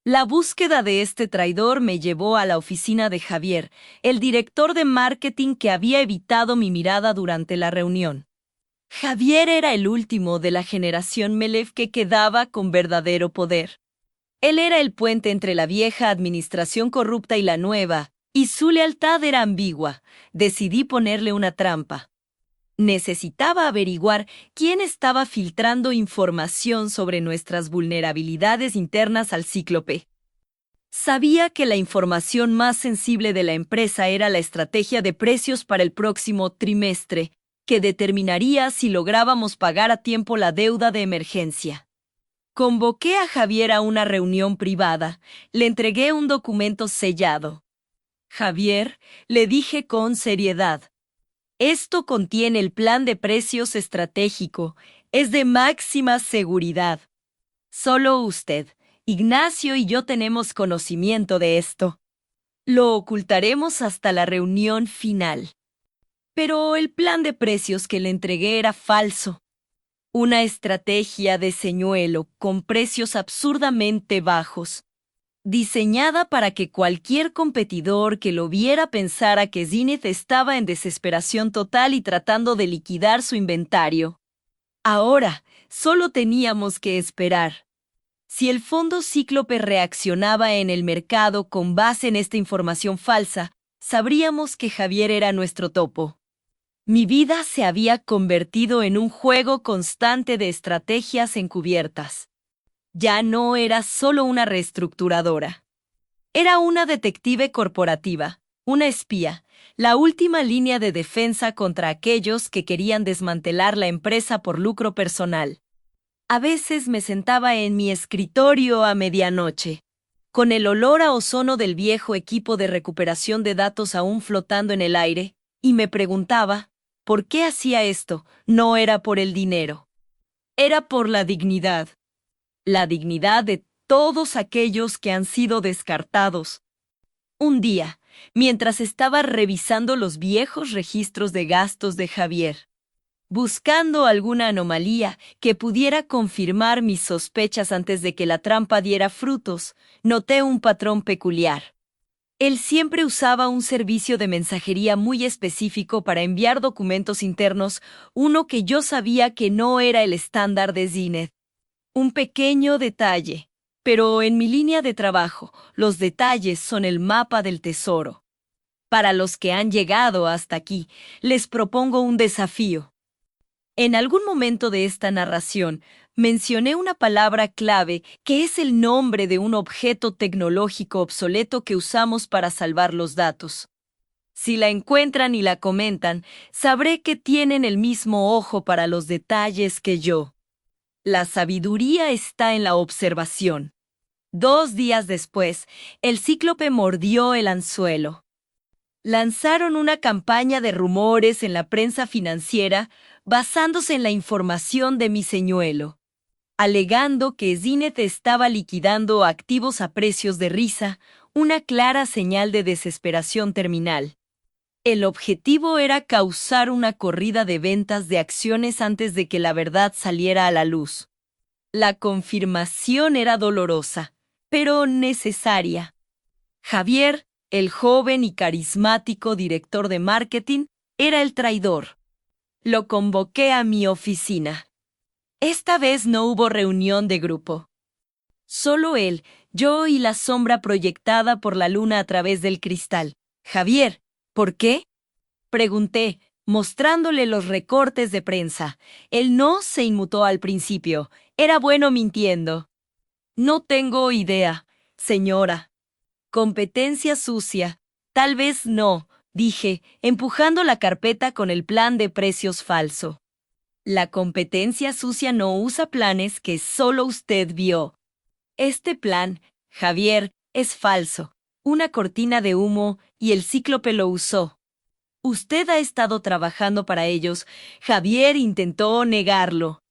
La búsqueda de este traidor me llevó a la oficina de Javier, el director de marketing que había evitado mi mirada durante la reunión. Javier era el último de la generación Melev que quedaba con verdadero poder. Él era el puente entre la vieja administración corrupta y la nueva, y su lealtad era ambigua. Decidí ponerle una trampa. Necesitaba averiguar quién estaba filtrando información sobre nuestras vulnerabilidades internas al cíclope. Sabía que la información más sensible de la empresa era la estrategia de precios para el próximo trimestre, que determinaría si lográbamos pagar a tiempo la deuda de emergencia. Convoqué a Javier a una reunión privada. Le entregué un documento sellado. Javier, le dije con seriedad, esto contiene el plan de precios estratégico. Es de máxima seguridad. Solo usted, Ignacio y yo tenemos conocimiento de esto. Lo ocultaremos hasta la reunión final. Pero el plan de precios que le entregué era falso. Una estrategia de señuelo con precios absurdamente bajos, diseñada para que cualquier competidor que lo viera pensara que Zenith estaba en desesperación total y tratando de liquidar su inventario. Ahora, solo teníamos que esperar. Si el fondo Cíclope reaccionaba en el mercado con base en esta información falsa, sabríamos que Javier era nuestro topo. Mi vida se había convertido en un juego constante de estrategias encubiertas. Ya no era solo una reestructuradora. Era una detective corporativa, una espía, la última línea de defensa contra aquellos que querían desmantelar la empresa por lucro personal. A veces me sentaba en mi escritorio a medianoche, con el olor a ozono del viejo equipo de recuperación de datos aún flotando en el aire, y me preguntaba, ¿por qué hacía esto? No era por el dinero. Era por la dignidad de todos aquellos que han sido descartados. Un día, mientras estaba revisando los viejos registros de gastos de Javier, buscando alguna anomalía que pudiera confirmar mis sospechas antes de que la trampa diera frutos, noté un patrón peculiar. Él siempre usaba un servicio de mensajería muy específico para enviar documentos internos, uno que yo sabía que no era el estándar de Zenith. Un pequeño detalle, pero en mi línea de trabajo, los detalles son el mapa del tesoro. Para los que han llegado hasta aquí, les propongo un desafío. En algún momento de esta narración, mencioné una palabra clave que es el nombre de un objeto tecnológico obsoleto que usamos para salvar los datos. Si la encuentran y la comentan, sabré que tienen el mismo ojo para los detalles que yo. La sabiduría está en la observación. 2 días después, el Cíclope mordió el anzuelo. Lanzaron una campaña de rumores en la prensa financiera basándose en la información de mi señuelo, alegando que Zenith estaba liquidando activos a precios de risa, una clara señal de desesperación terminal. El objetivo era causar una corrida de ventas de acciones antes de que la verdad saliera a la luz. La confirmación era dolorosa, pero necesaria. Javier, el joven y carismático director de marketing, era el traidor. Lo convoqué a mi oficina. Esta vez no hubo reunión de grupo. Solo él, yo y la sombra proyectada por la luna a través del cristal. Javier, ¿por qué? Pregunté, mostrándole los recortes de prensa. Él no se inmutó al principio. Era bueno mintiendo. No tengo idea, señora. Competencia sucia. Tal vez no, dije, empujando la carpeta con el plan de precios falso. La competencia sucia no usa planes que solo usted vio. Este plan, Javier, es falso. Una cortina de humo y el Cíclope lo usó. Usted ha estado trabajando para ellos. Javier intentó negarlo.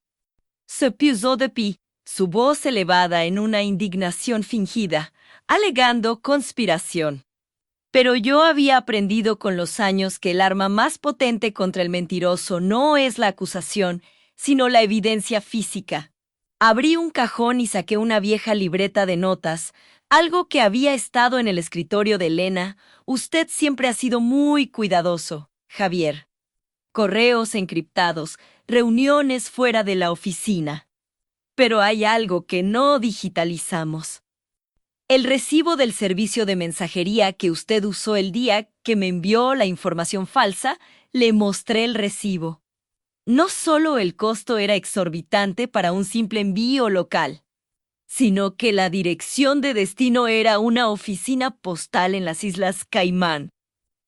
Se puso de pie, su voz elevada en una indignación fingida, alegando conspiración. Pero yo había aprendido con los años que el arma más potente contra el mentiroso no es la acusación, sino la evidencia física. Abrí un cajón y saqué una vieja libreta de notas, algo que había estado en el escritorio de Elena. Usted siempre ha sido muy cuidadoso, Javier. Correos encriptados, reuniones fuera de la oficina. Pero hay algo que no digitalizamos. El recibo del servicio de mensajería que usted usó el día que me envió la información falsa, le mostré el recibo. No solo el costo era exorbitante para un simple envío local, sino que la dirección de destino era una oficina postal en las Islas Caimán.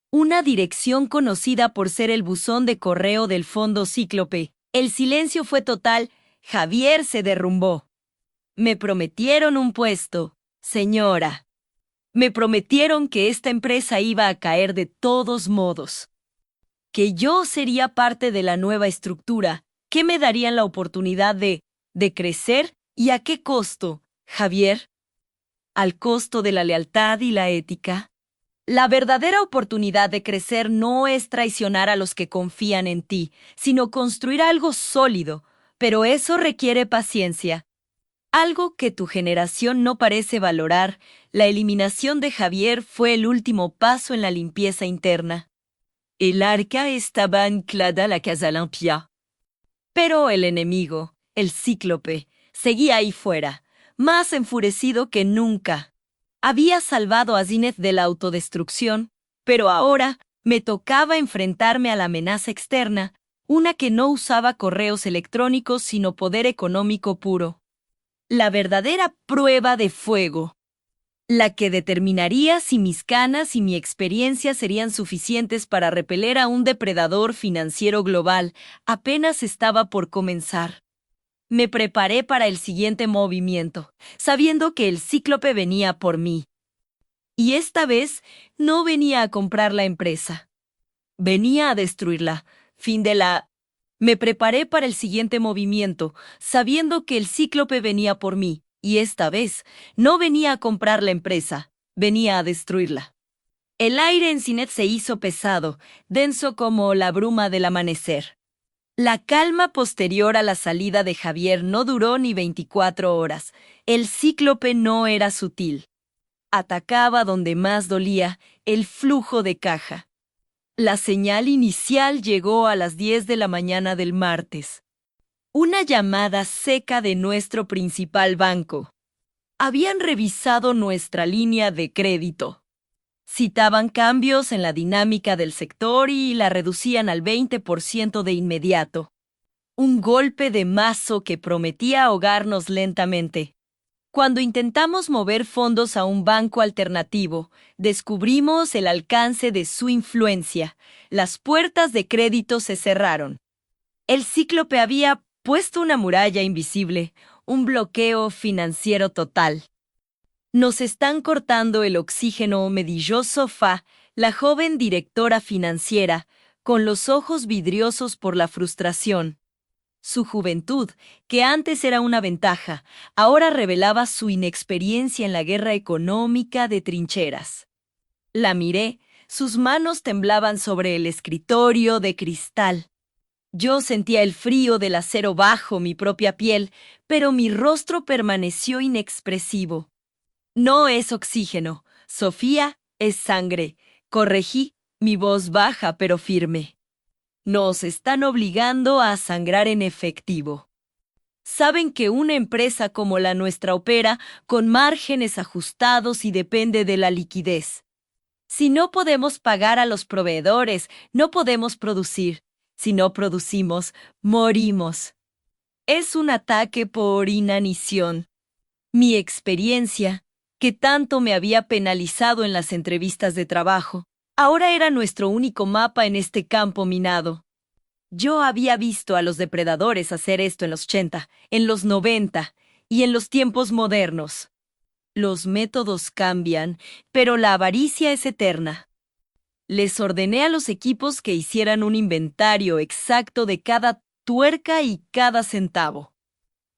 Una dirección conocida por ser el buzón de correo del fondo Cíclope. El silencio fue total. Javier se derrumbó. Me prometieron un puesto, señora. Me prometieron que esta empresa iba a caer de todos modos. Que yo sería parte de la nueva estructura, que me darían la oportunidad de crecer. ¿Y a qué costo, Javier? ¿Al costo de la lealtad y la ética? La verdadera oportunidad de crecer no es traicionar a los que confían en ti, sino construir algo sólido, Pero eso requiere paciencia. Algo que tu generación no parece valorar, la eliminación de Javier fue el último paso en la limpieza interna. El arca estaba anclada a la casa limpia. Pero el enemigo, el cíclope, seguía ahí fuera, más enfurecido que nunca. Había salvado a Zineth de la autodestrucción, pero ahora me tocaba enfrentarme a la amenaza externa, una que no usaba correos electrónicos sino poder económico puro. La verdadera prueba de fuego, la que determinaría si mis canas y mi experiencia serían suficientes para repeler a un depredador financiero global, apenas estaba por comenzar. Me preparé para el siguiente movimiento, sabiendo que el cíclope venía por mí. Y esta vez no venía a comprar la empresa. Venía a destruirla. Fin de la... Me preparé para el siguiente movimiento, sabiendo que el cíclope venía por mí, y esta vez no venía a comprar la empresa, venía a destruirla. El aire en Zineth se hizo pesado, denso como la bruma del amanecer. La calma posterior a la salida de Javier no duró ni 24 horas. El cíclope no era sutil. Atacaba donde más dolía, el flujo de caja. La señal inicial llegó a las 10 de la mañana del martes. Una llamada seca de nuestro principal banco. Habían revisado nuestra línea de crédito. Citaban cambios en la dinámica del sector y la reducían al 20% de inmediato. Un golpe de mazo que prometía ahogarnos lentamente. Cuando intentamos mover fondos a un banco alternativo, descubrimos el alcance de su influencia. Las puertas de crédito se cerraron. El cíclope había puesto una muralla invisible, un bloqueo financiero total. Nos están cortando el oxígeno, medilló Sofá, la joven directora financiera, con los ojos vidriosos por la frustración. Su juventud, que antes era una ventaja, ahora revelaba su inexperiencia en la guerra económica de trincheras. La miré, sus manos temblaban sobre el escritorio de cristal. Yo sentía el frío del acero bajo mi propia piel, pero mi rostro permaneció inexpresivo. No es oxígeno, Sofía, es sangre, corregí, mi voz baja pero firme. Nos están obligando a sangrar en efectivo. Saben que una empresa como la nuestra opera con márgenes ajustados y depende de la liquidez. Si no podemos pagar a los proveedores, no podemos producir. Si no producimos, morimos. Es un ataque por inanición. Mi experiencia, que tanto me había penalizado en las entrevistas de trabajo, ahora era nuestro único mapa en este campo minado. Yo había visto a los depredadores hacer esto en los 80, en los 90 y en los tiempos modernos. Los métodos cambian, pero la avaricia es eterna. Les ordené a los equipos que hicieran un inventario exacto de cada tuerca y cada centavo.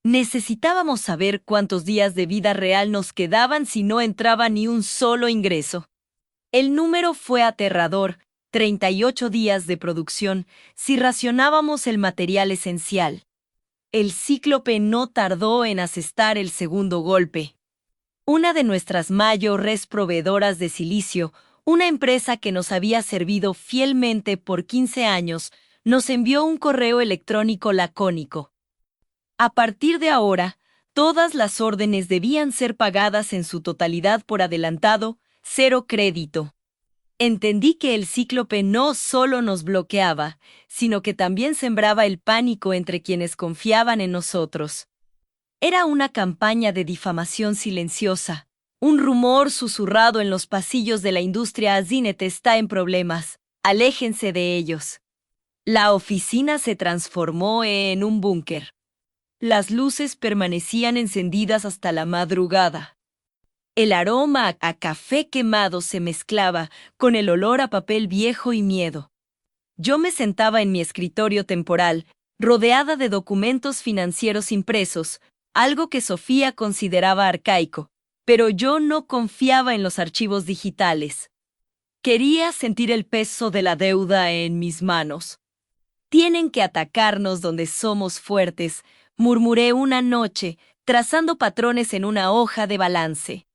Necesitábamos saber cuántos días de vida real nos quedaban si no entraba ni un solo ingreso. El número fue aterrador, 38 días de producción, si racionábamos el material esencial. El cíclope no tardó en asestar el segundo golpe. Una de nuestras mayores proveedoras de silicio, una empresa que nos había servido fielmente por 15 años, nos envió un correo electrónico lacónico. A partir de ahora, todas las órdenes debían ser pagadas en su totalidad por adelantado, cero crédito. Entendí que el cíclope no solo nos bloqueaba, sino que también sembraba el pánico entre quienes confiaban en nosotros. Era una campaña de difamación silenciosa, un rumor susurrado en los pasillos de la industria. Zineth está en problemas, aléjense de ellos. La oficina se transformó en un búnker. Las luces permanecían encendidas hasta la madrugada. El aroma a café quemado se mezclaba con el olor a papel viejo y miedo. Yo me sentaba en mi escritorio temporal, rodeada de documentos financieros impresos, algo que Sofía consideraba arcaico, pero yo no confiaba en los archivos digitales. Quería sentir el peso de la deuda en mis manos. Tienen que atacarnos donde somos fuertes, murmuré una noche, trazando patrones en una hoja de balance.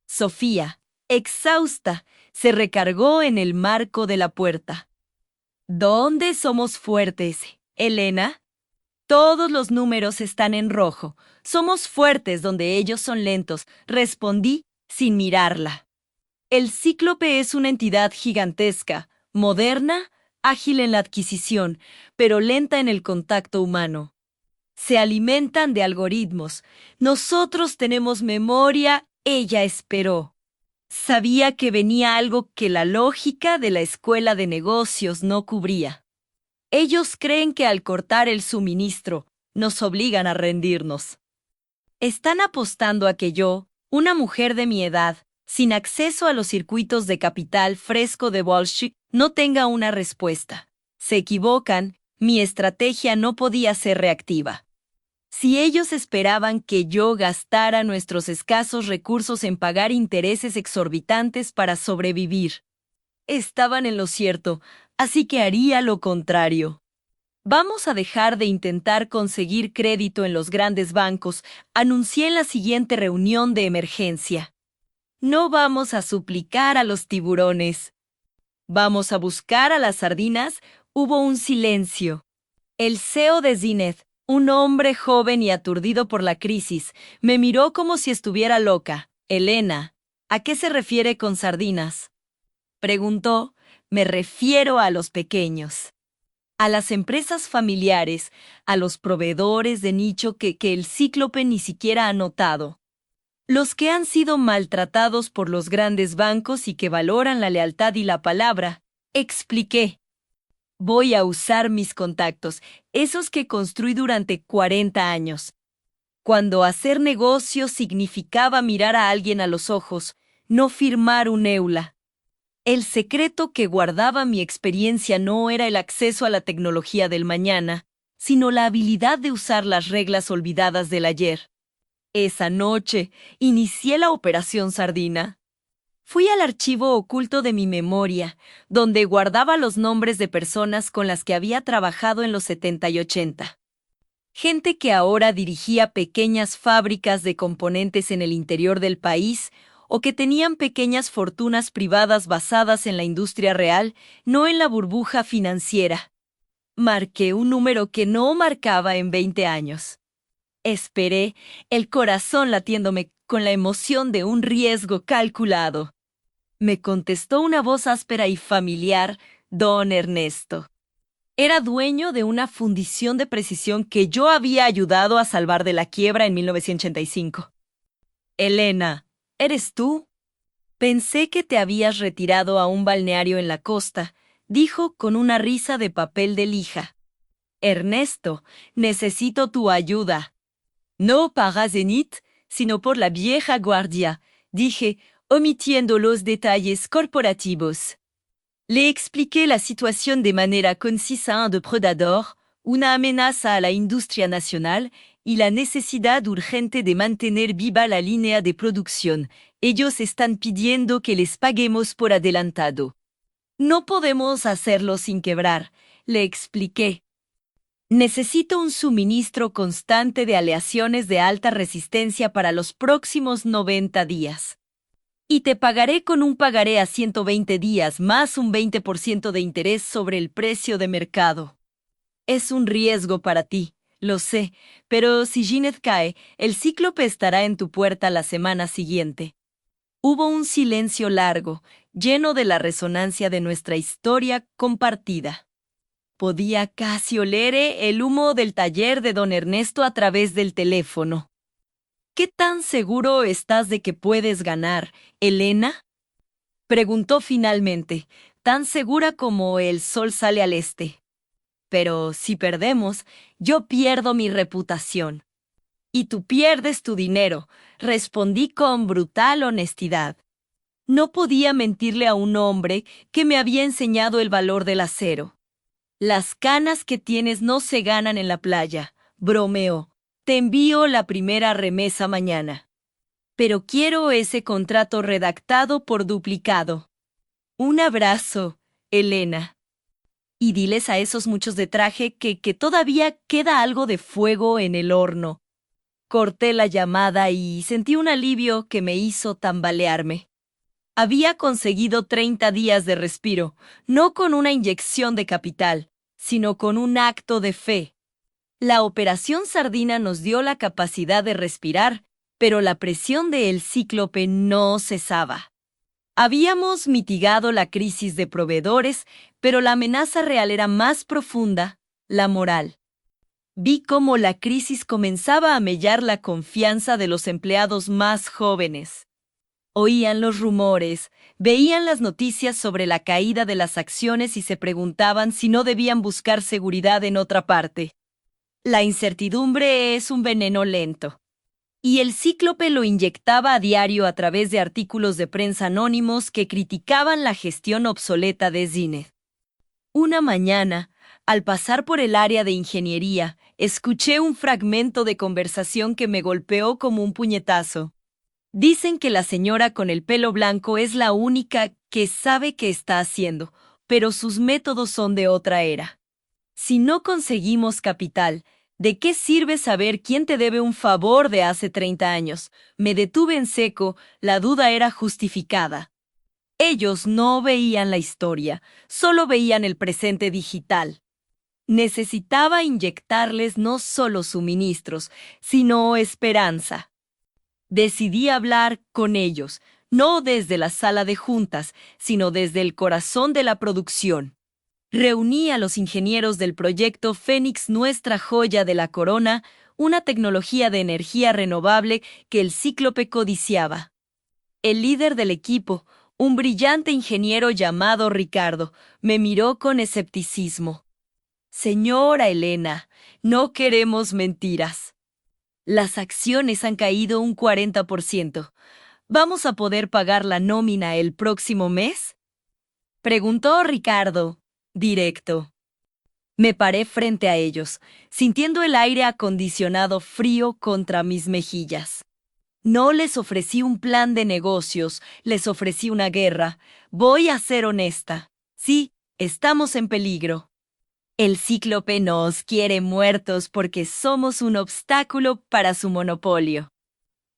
Sofía, exhausta, se recargó en el marco de la puerta. ¿Dónde somos fuertes, Elena? Todos los números están en rojo. Somos fuertes donde ellos son lentos, respondí sin mirarla. El cíclope es una entidad gigantesca, moderna, ágil en la adquisición, pero lenta en el contacto humano. Se alimentan de algoritmos. Nosotros tenemos memoria, ella esperó. Sabía que venía algo que la lógica de la escuela de negocios no cubría. Ellos creen que al cortar el suministro, nos obligan a rendirnos. Están apostando a que yo, una mujer de mi edad, sin acceso a los circuitos de capital fresco de Wall Street, no tenga una respuesta. Se equivocan, mi estrategia no podía ser reactiva. Si ellos esperaban que yo gastara nuestros escasos recursos en pagar intereses exorbitantes para sobrevivir, estaban en lo cierto, así que haría lo contrario. Vamos a dejar de intentar conseguir crédito en los grandes bancos, anuncié en la siguiente reunión de emergencia. No vamos a suplicar a los tiburones. Vamos a buscar a las sardinas. Hubo un silencio. El CEO de Zenith, un hombre joven y aturdido por la crisis, me miró como si estuviera loca. Elena, ¿a qué se refiere con sardinas? Preguntó. Me refiero a los pequeños. A las empresas familiares, a los proveedores de nicho que el cíclope ni siquiera ha notado. Los que han sido maltratados por los grandes bancos y que valoran la lealtad y la palabra, expliqué. Voy a usar mis contactos, esos que construí durante 40 años. Cuando hacer negocios significaba mirar a alguien a los ojos, no firmar un EULA. El secreto que guardaba mi experiencia no era el acceso a la tecnología del mañana, sino la habilidad de usar las reglas olvidadas del ayer. Esa noche, inicié la Operación Sardina. Fui al archivo oculto de mi memoria, donde guardaba los nombres de personas con las que había trabajado en los 70 y 80. Gente que ahora dirigía pequeñas fábricas de componentes en el interior del país o que tenían pequeñas fortunas privadas basadas en la industria real, no en la burbuja financiera. Marqué un número que no marcaba en 20 años. Esperé, el corazón latiéndome con la emoción de un riesgo calculado. Me contestó una voz áspera y familiar, don Ernesto. Era dueño de una fundición de precisión que yo había ayudado a salvar de la quiebra en 1985. Elena, ¿eres tú? Pensé que te habías retirado a un balneario en la costa, dijo con una risa de papel de lija. Ernesto, necesito tu ayuda. No para Zenith, sino por la vieja guardia, dije, omitiendo los detalles corporativos. Le expliqué la situación de manera concisa a Depredador, una amenaza a la industria nacional y la necesidad urgente de mantener viva la línea de producción. Ellos están pidiendo que les paguemos por adelantado. No podemos hacerlo sin quebrar, le expliqué. Necesito un suministro constante de aleaciones de alta resistencia para los próximos 90 días. Y te pagaré con un pagaré a 120 días más un 20% de interés sobre el precio de mercado. Es un riesgo para ti, lo sé, pero si Zenith cae, el cíclope estará en tu puerta la semana siguiente. Hubo un silencio largo, lleno de la resonancia de nuestra historia compartida. Podía casi oler el humo del taller de don Ernesto a través del teléfono. ¿Qué tan seguro estás de que puedes ganar, Elena? Preguntó finalmente, tan segura como el sol sale al este. Pero si perdemos, yo pierdo mi reputación. Y tú pierdes tu dinero, respondí con brutal honestidad. No podía mentirle a un hombre que me había enseñado el valor del acero. Las canas que tienes no se ganan en la playa, bromeó. Te envío la primera remesa mañana. Pero quiero ese contrato redactado por duplicado. Un abrazo, Elena. Y diles a esos muchos de traje que todavía queda algo de fuego en el horno. Corté la llamada y sentí un alivio que me hizo tambalearme. Había conseguido 30 días de respiro, no con una inyección de capital, sino con un acto de fe. La operación Sardina nos dio la capacidad de respirar, pero la presión de El Cíclope no cesaba. Habíamos mitigado la crisis de proveedores, pero la amenaza real era más profunda, la moral. Vi cómo la crisis comenzaba a mellar la confianza de los empleados más jóvenes. Oían los rumores, veían las noticias sobre la caída de las acciones y se preguntaban si no debían buscar seguridad en otra parte. La incertidumbre es un veneno lento. Y El Cíclope lo inyectaba a diario a través de artículos de prensa anónimos que criticaban la gestión obsoleta de Zinnet. Una mañana, al pasar por el área de ingeniería, escuché un fragmento de conversación que me golpeó como un puñetazo. Dicen que la señora con el pelo blanco es la única que sabe qué está haciendo, pero sus métodos son de otra era. Si no conseguimos capital, ¿de qué sirve saber quién te debe un favor de hace 30 años? Me detuve en seco, la duda era justificada. Ellos no veían la historia, solo veían el presente digital. Necesitaba inyectarles no solo suministros, sino esperanza. Decidí hablar con ellos, no desde la sala de juntas, sino desde el corazón de la producción. Reuní a los ingenieros del proyecto Fénix, nuestra joya de la corona, una tecnología de energía renovable que El Cíclope codiciaba. El líder del equipo, un brillante ingeniero llamado Ricardo, me miró con escepticismo. Señora Elena, no queremos mentiras. Las acciones han caído un 40%. ¿Vamos a poder pagar la nómina el próximo mes? Preguntó Ricardo, directo. Me paré frente a ellos, sintiendo el aire acondicionado frío contra mis mejillas. No les ofrecí un plan de negocios, les ofrecí una guerra. Voy a ser honesta. Sí, estamos en peligro. El Cíclope nos quiere muertos porque somos un obstáculo para su monopolio.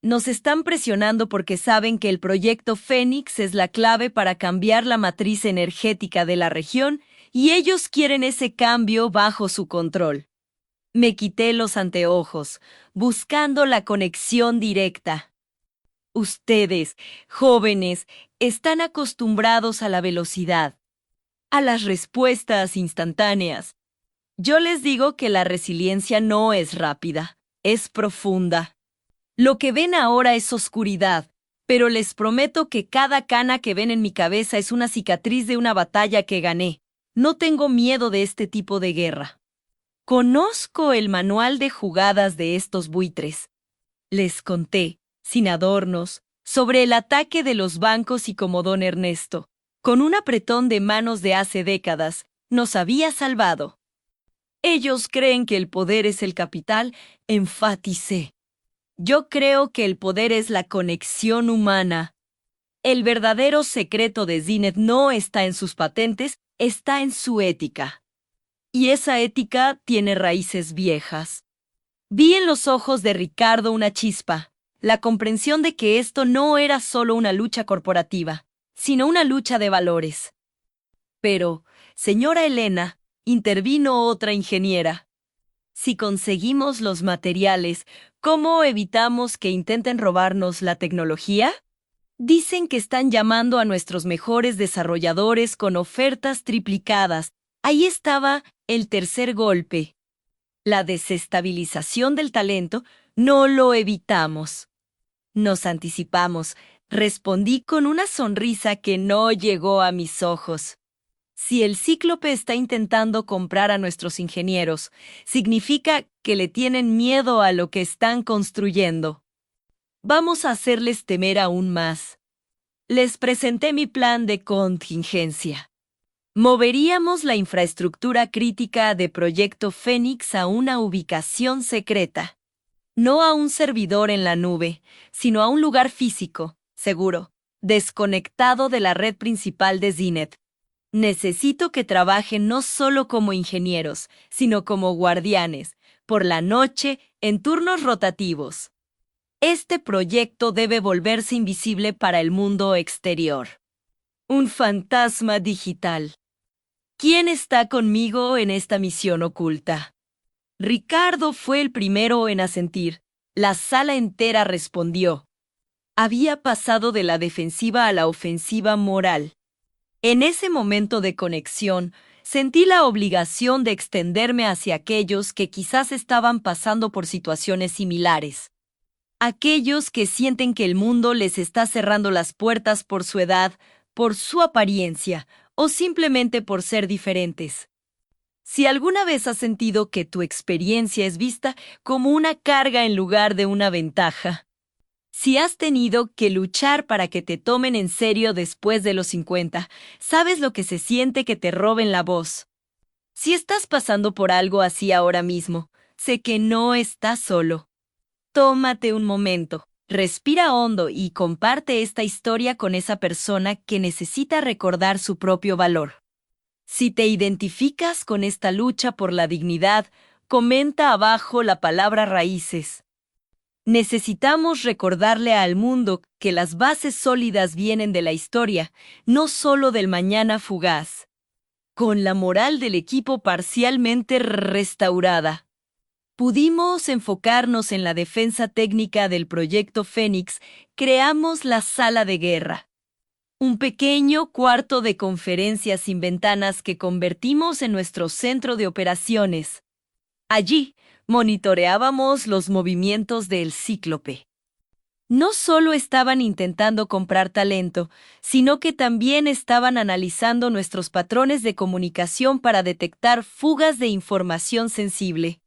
Nos están presionando porque saben que el proyecto Fénix es la clave para cambiar la matriz energética de la región y ellos quieren ese cambio bajo su control. Me quité los anteojos, buscando la conexión directa. Ustedes, jóvenes, están acostumbrados a la velocidad, a las respuestas instantáneas. Yo les digo que la resiliencia no es rápida, es profunda. Lo que ven ahora es oscuridad, pero les prometo que cada cana que ven en mi cabeza es una cicatriz de una batalla que gané. No tengo miedo de este tipo de guerra. Conozco el manual de jugadas de estos buitres. Les conté, sin adornos, sobre el ataque de los bancos y como don Ernesto, con un apretón de manos de hace décadas, nos había salvado. Ellos creen que el poder es el capital, enfaticé. Yo creo que el poder es la conexión humana. El verdadero secreto de Zinnet no está en sus patentes, está en su ética. Y esa ética tiene raíces viejas. Vi en los ojos de Ricardo una chispa, la comprensión de que esto no era solo una lucha corporativa, sino una lucha de valores. Pero, señora Elena, intervino otra ingeniera. Si conseguimos los materiales, ¿cómo evitamos que intenten robarnos la tecnología? Dicen que están llamando a nuestros mejores desarrolladores con ofertas triplicadas. Ahí estaba el tercer golpe. La desestabilización del talento no lo evitamos. Nos anticipamos, respondí con una sonrisa que no llegó a mis ojos. Si el Cíclope está intentando comprar a nuestros ingenieros, significa que le tienen miedo a lo que están construyendo. Vamos a hacerles temer aún más. Les presenté mi plan de contingencia. Moveríamos la infraestructura crítica de Proyecto Fénix a una ubicación secreta. No a un servidor en la nube, sino a un lugar físico, seguro, desconectado de la red principal de Zinnet. Necesito que trabajen no solo como ingenieros, sino como guardianes, por la noche, en turnos rotativos. Este proyecto debe volverse invisible para el mundo exterior. Un fantasma digital. ¿Quién está conmigo en esta misión oculta? Ricardo fue el primero en asentir. La sala entera respondió. Había pasado de la defensiva a la ofensiva moral. En ese momento de conexión, sentí la obligación de extenderme hacia aquellos que quizás estaban pasando por situaciones similares. Aquellos que sienten que el mundo les está cerrando las puertas por su edad, por su apariencia o simplemente por ser diferentes. Si alguna vez has sentido que tu experiencia es vista como una carga en lugar de una ventaja, si has tenido que luchar para que te tomen en serio después de los 50, sabes lo que se siente que te roben la voz. Si estás pasando por algo así ahora mismo, sé que no estás solo. Tómate un momento, respira hondo y comparte esta historia con esa persona que necesita recordar su propio valor. Si te identificas con esta lucha por la dignidad, comenta abajo la palabra raíces. Necesitamos recordarle al mundo que las bases sólidas vienen de la historia, no solo del mañana fugaz. Con la moral del equipo parcialmente restaurada, pudimos enfocarnos en la defensa técnica del proyecto Fénix, creamos la sala de guerra. Un pequeño cuarto de conferencias sin ventanas que convertimos en nuestro centro de operaciones. Allí, monitoreábamos los movimientos del Cíclope. No solo estaban intentando comprar talento, sino que también estaban analizando nuestros patrones de comunicación para detectar fugas de información sensible.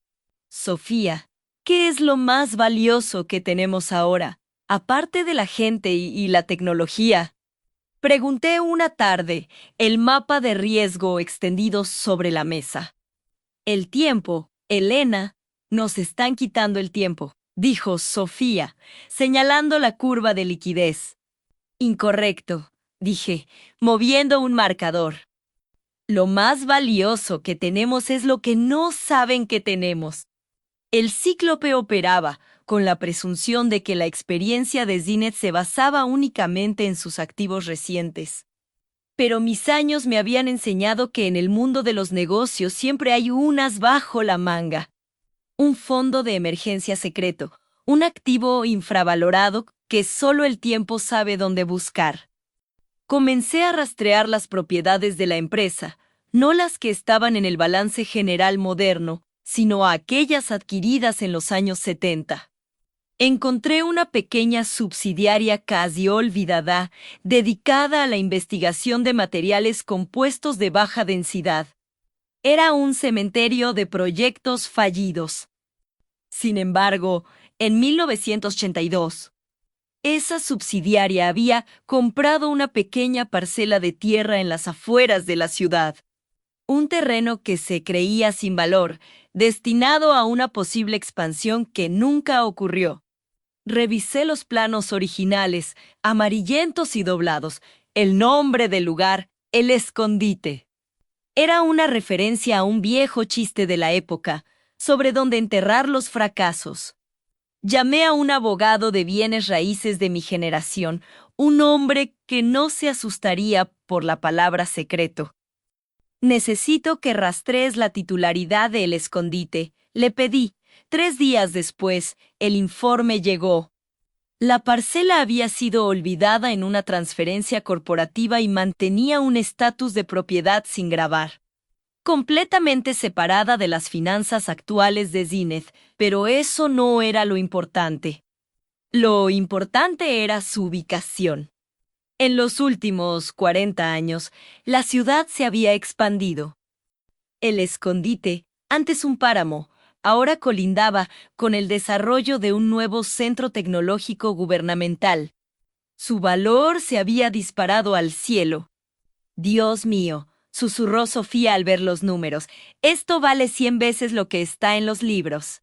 Sofía, ¿qué es lo más valioso que tenemos ahora, aparte de la gente y la tecnología? Pregunté una tarde, el mapa de riesgo extendido sobre la mesa. El tiempo, Elena, nos están quitando el tiempo, dijo Sofía, señalando la curva de liquidez. Incorrecto, dije, moviendo un marcador. Lo más valioso que tenemos es lo que no saben que tenemos. El Cíclope operaba con la presunción de que la experiencia de Zenith se basaba únicamente en sus activos recientes. Pero mis años me habían enseñado que en el mundo de los negocios siempre hay un as bajo la manga. Un fondo de emergencia secreto, un activo infravalorado que solo el tiempo sabe dónde buscar. Comencé a rastrear las propiedades de la empresa, no las que estaban en el balance general moderno, sino aquellas adquiridas en los años 70. Encontré una pequeña subsidiaria casi olvidada, dedicada a la investigación de materiales compuestos de baja densidad. Era un cementerio de proyectos fallidos. Sin embargo, en 1982, esa subsidiaria había comprado una pequeña parcela de tierra en las afueras de la ciudad. Un terreno que se creía sin valor, destinado a una posible expansión que nunca ocurrió. Revisé los planos originales, amarillentos y doblados. El nombre del lugar, El Escondite. Era una referencia a un viejo chiste de la época, sobre dónde enterrar los fracasos. Llamé a un abogado de bienes raíces de mi generación, un hombre que no se asustaría por la palabra secreto. Necesito que rastrees la titularidad de El Escondite, le pedí. 3 días después, el informe llegó. La parcela había sido olvidada en una transferencia corporativa y mantenía un estatus de propiedad sin grabar. Completamente separada de las finanzas actuales de Zenith, pero eso no era lo importante. Lo importante era su ubicación. En los últimos 40 años, la ciudad se había expandido. El Escondite, antes un páramo, ahora colindaba con el desarrollo de un nuevo centro tecnológico gubernamental. Su valor se había disparado al cielo. Dios mío, susurró Sofía al ver los números, esto vale 100 veces lo que está en los libros.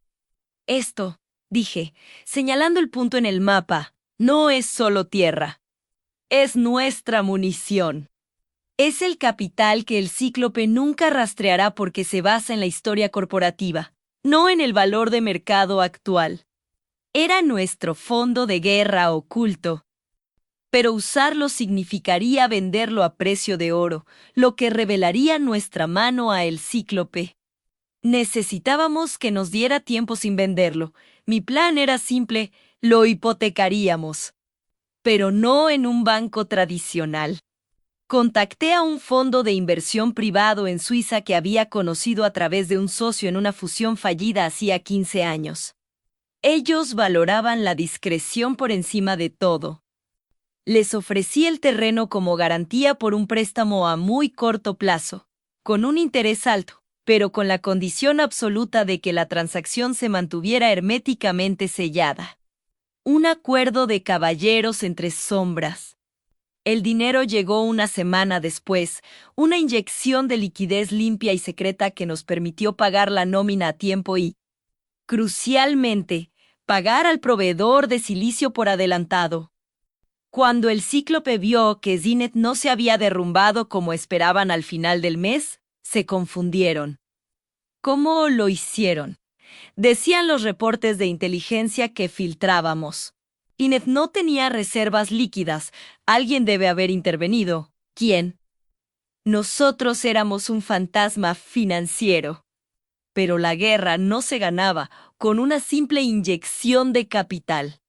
Esto, dije, señalando el punto en el mapa, no es solo tierra. Es nuestra munición. Es el capital que el Cíclope nunca rastreará porque se basa en la historia corporativa, no en el valor de mercado actual. Era nuestro fondo de guerra oculto, pero usarlo significaría venderlo a precio de oro, lo que revelaría nuestra mano a el Cíclope. Necesitábamos que nos diera tiempo sin venderlo. Mi plan era simple, lo hipotecaríamos, pero no en un banco tradicional. Contacté a un fondo de inversión privado en Suiza que había conocido a través de un socio en una fusión fallida hacía 15 años. Ellos valoraban la discreción por encima de todo. Les ofrecí el terreno como garantía por un préstamo a muy corto plazo, con un interés alto, pero con la condición absoluta de que la transacción se mantuviera herméticamente sellada. Un acuerdo de caballeros entre sombras. El dinero llegó una semana después, una inyección de liquidez limpia y secreta que nos permitió pagar la nómina a tiempo y, crucialmente, pagar al proveedor de silicio por adelantado. Cuando el Cíclope vio que Zenith no se había derrumbado como esperaban al final del mes, se confundieron. ¿Cómo lo hicieron? Decían los reportes de inteligencia que filtrábamos. Zenith no tenía reservas líquidas. Alguien debe haber intervenido. ¿Quién? Nosotros éramos un fantasma financiero. Pero la guerra no se ganaba con una simple inyección de capital.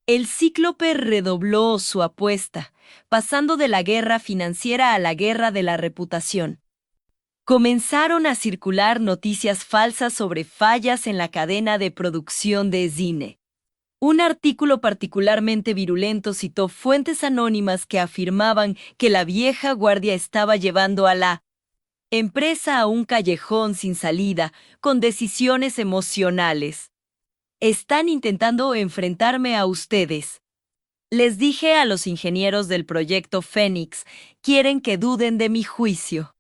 El Cíclope redobló su apuesta, pasando de la guerra financiera a la guerra de la reputación. Comenzaron a circular noticias falsas sobre fallas en la cadena de producción de Zine. Un artículo particularmente virulento citó fuentes anónimas que afirmaban que la vieja guardia estaba llevando a la empresa a un callejón sin salida, con decisiones emocionales. Están intentando enfrentarme a ustedes. Les dije a los ingenieros del proyecto Fénix, quieren que duden de mi juicio.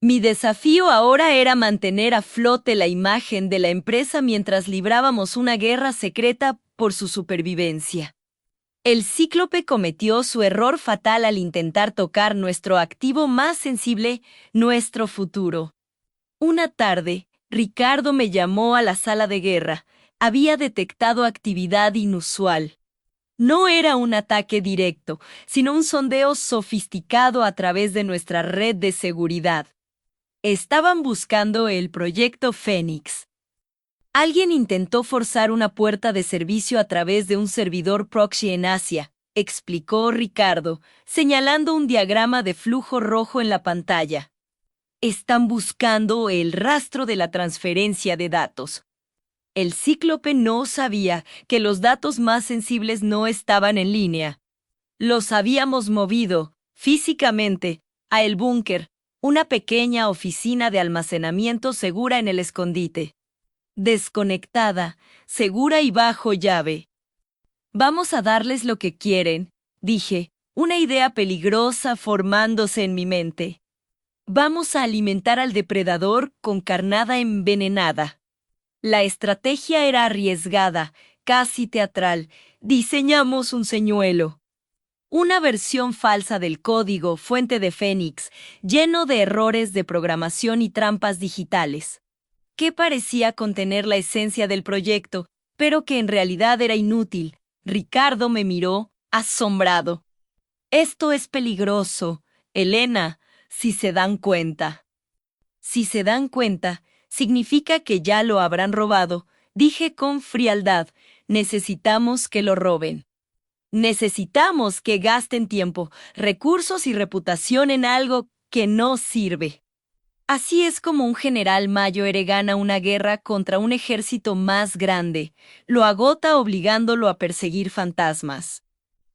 Mi desafío ahora era mantener a flote la imagen de la empresa mientras librábamos una guerra secreta por su supervivencia. El Cíclope cometió su error fatal al intentar tocar nuestro activo más sensible, nuestro futuro. Una tarde, Ricardo me llamó a la sala de guerra. Había detectado actividad inusual. No era un ataque directo, sino un sondeo sofisticado a través de nuestra red de seguridad. Estaban buscando el proyecto Fénix. Alguien intentó forzar una puerta de servicio a través de un servidor proxy en Asia, explicó Ricardo, señalando un diagrama de flujo rojo en la pantalla. Están buscando el rastro de la transferencia de datos. El Cíclope no sabía que los datos más sensibles no estaban en línea. Los habíamos movido, físicamente, a el búnker, una pequeña oficina de almacenamiento segura en el escondite. Desconectada, segura y bajo llave. Vamos a darles lo que quieren, dije, una idea peligrosa formándose en mi mente. Vamos a alimentar al depredador con carnada envenenada. La estrategia era arriesgada, casi teatral. Diseñamos un señuelo. Una versión falsa del código fuente de Fénix, lleno de errores de programación y trampas digitales, que parecía contener la esencia del proyecto, pero que en realidad era inútil. Ricardo me miró, asombrado. Esto es peligroso, Elena, si se dan cuenta. Si se dan cuenta, significa que ya lo habrán robado, dije con frialdad. Necesitamos que lo roben. Necesitamos que gasten tiempo, recursos y reputación en algo que no sirve. Así es como un general Mayoere gana una guerra contra un ejército más grande. Lo agota obligándolo a perseguir fantasmas.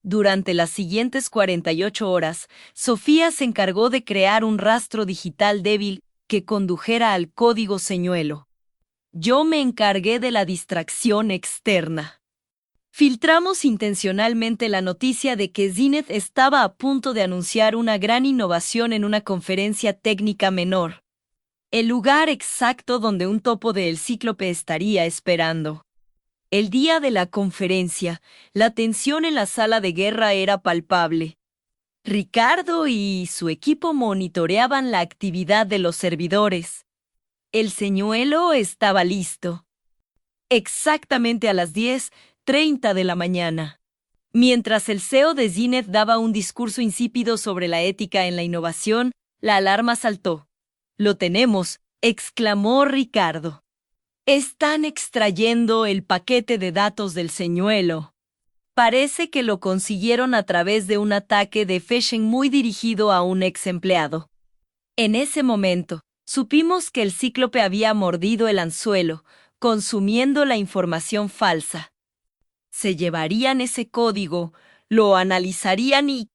Durante las siguientes 48 horas, Sofía se encargó de crear un rastro digital débil que condujera al código señuelo. Yo me encargué de la distracción externa. Filtramos intencionalmente la noticia de que Zenith estaba a punto de anunciar una gran innovación en una conferencia técnica menor. El lugar exacto donde un topo del Cíclope estaría esperando. El día de la conferencia, la tensión en la sala de guerra era palpable. Ricardo y su equipo monitoreaban la actividad de los servidores. El señuelo estaba listo, exactamente a las 10:30 de la mañana. Mientras el CEO de Zenith daba un discurso insípido sobre la ética en la innovación, la alarma saltó. «Lo tenemos», exclamó Ricardo. «Están extrayendo el paquete de datos del señuelo». Parece que lo consiguieron a través de un ataque de phishing muy dirigido a un ex empleado. En ese momento, supimos que el cíclope había mordido el anzuelo, consumiendo la información falsa. Se llevarían ese código, lo analizarían y,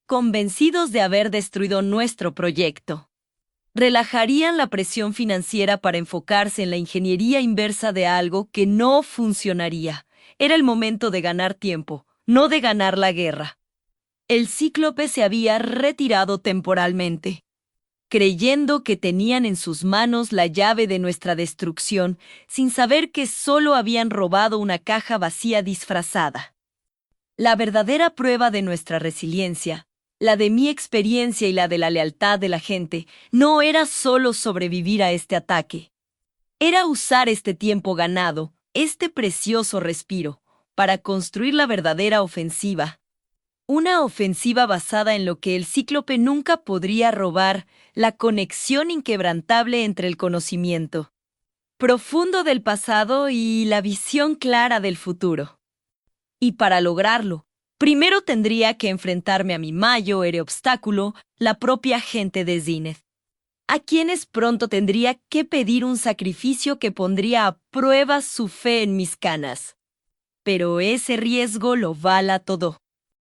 convencidos de haber destruido nuestro proyecto, relajarían la presión financiera para enfocarse en la ingeniería inversa de algo que no funcionaría. Era el momento de ganar tiempo, no de ganar la guerra. El cíclope se había retirado temporalmente, creyendo que tenían en sus manos la llave de nuestra destrucción, sin saber que solo habían robado una caja vacía disfrazada. La verdadera prueba de nuestra resiliencia, la de mi experiencia y la de la lealtad de la gente, no era solo sobrevivir a este ataque. Era usar este tiempo ganado, este precioso respiro, para construir la verdadera ofensiva. Una ofensiva basada en lo que el cíclope nunca podría robar, la conexión inquebrantable entre el conocimiento profundo del pasado y la visión clara del futuro. Y para lograrlo, primero tendría que enfrentarme a mi mayor obstáculo, la propia gente de Zenith, a quienes pronto tendría que pedir un sacrificio que pondría a prueba su fe en mis canas. Pero ese riesgo lo vala todo.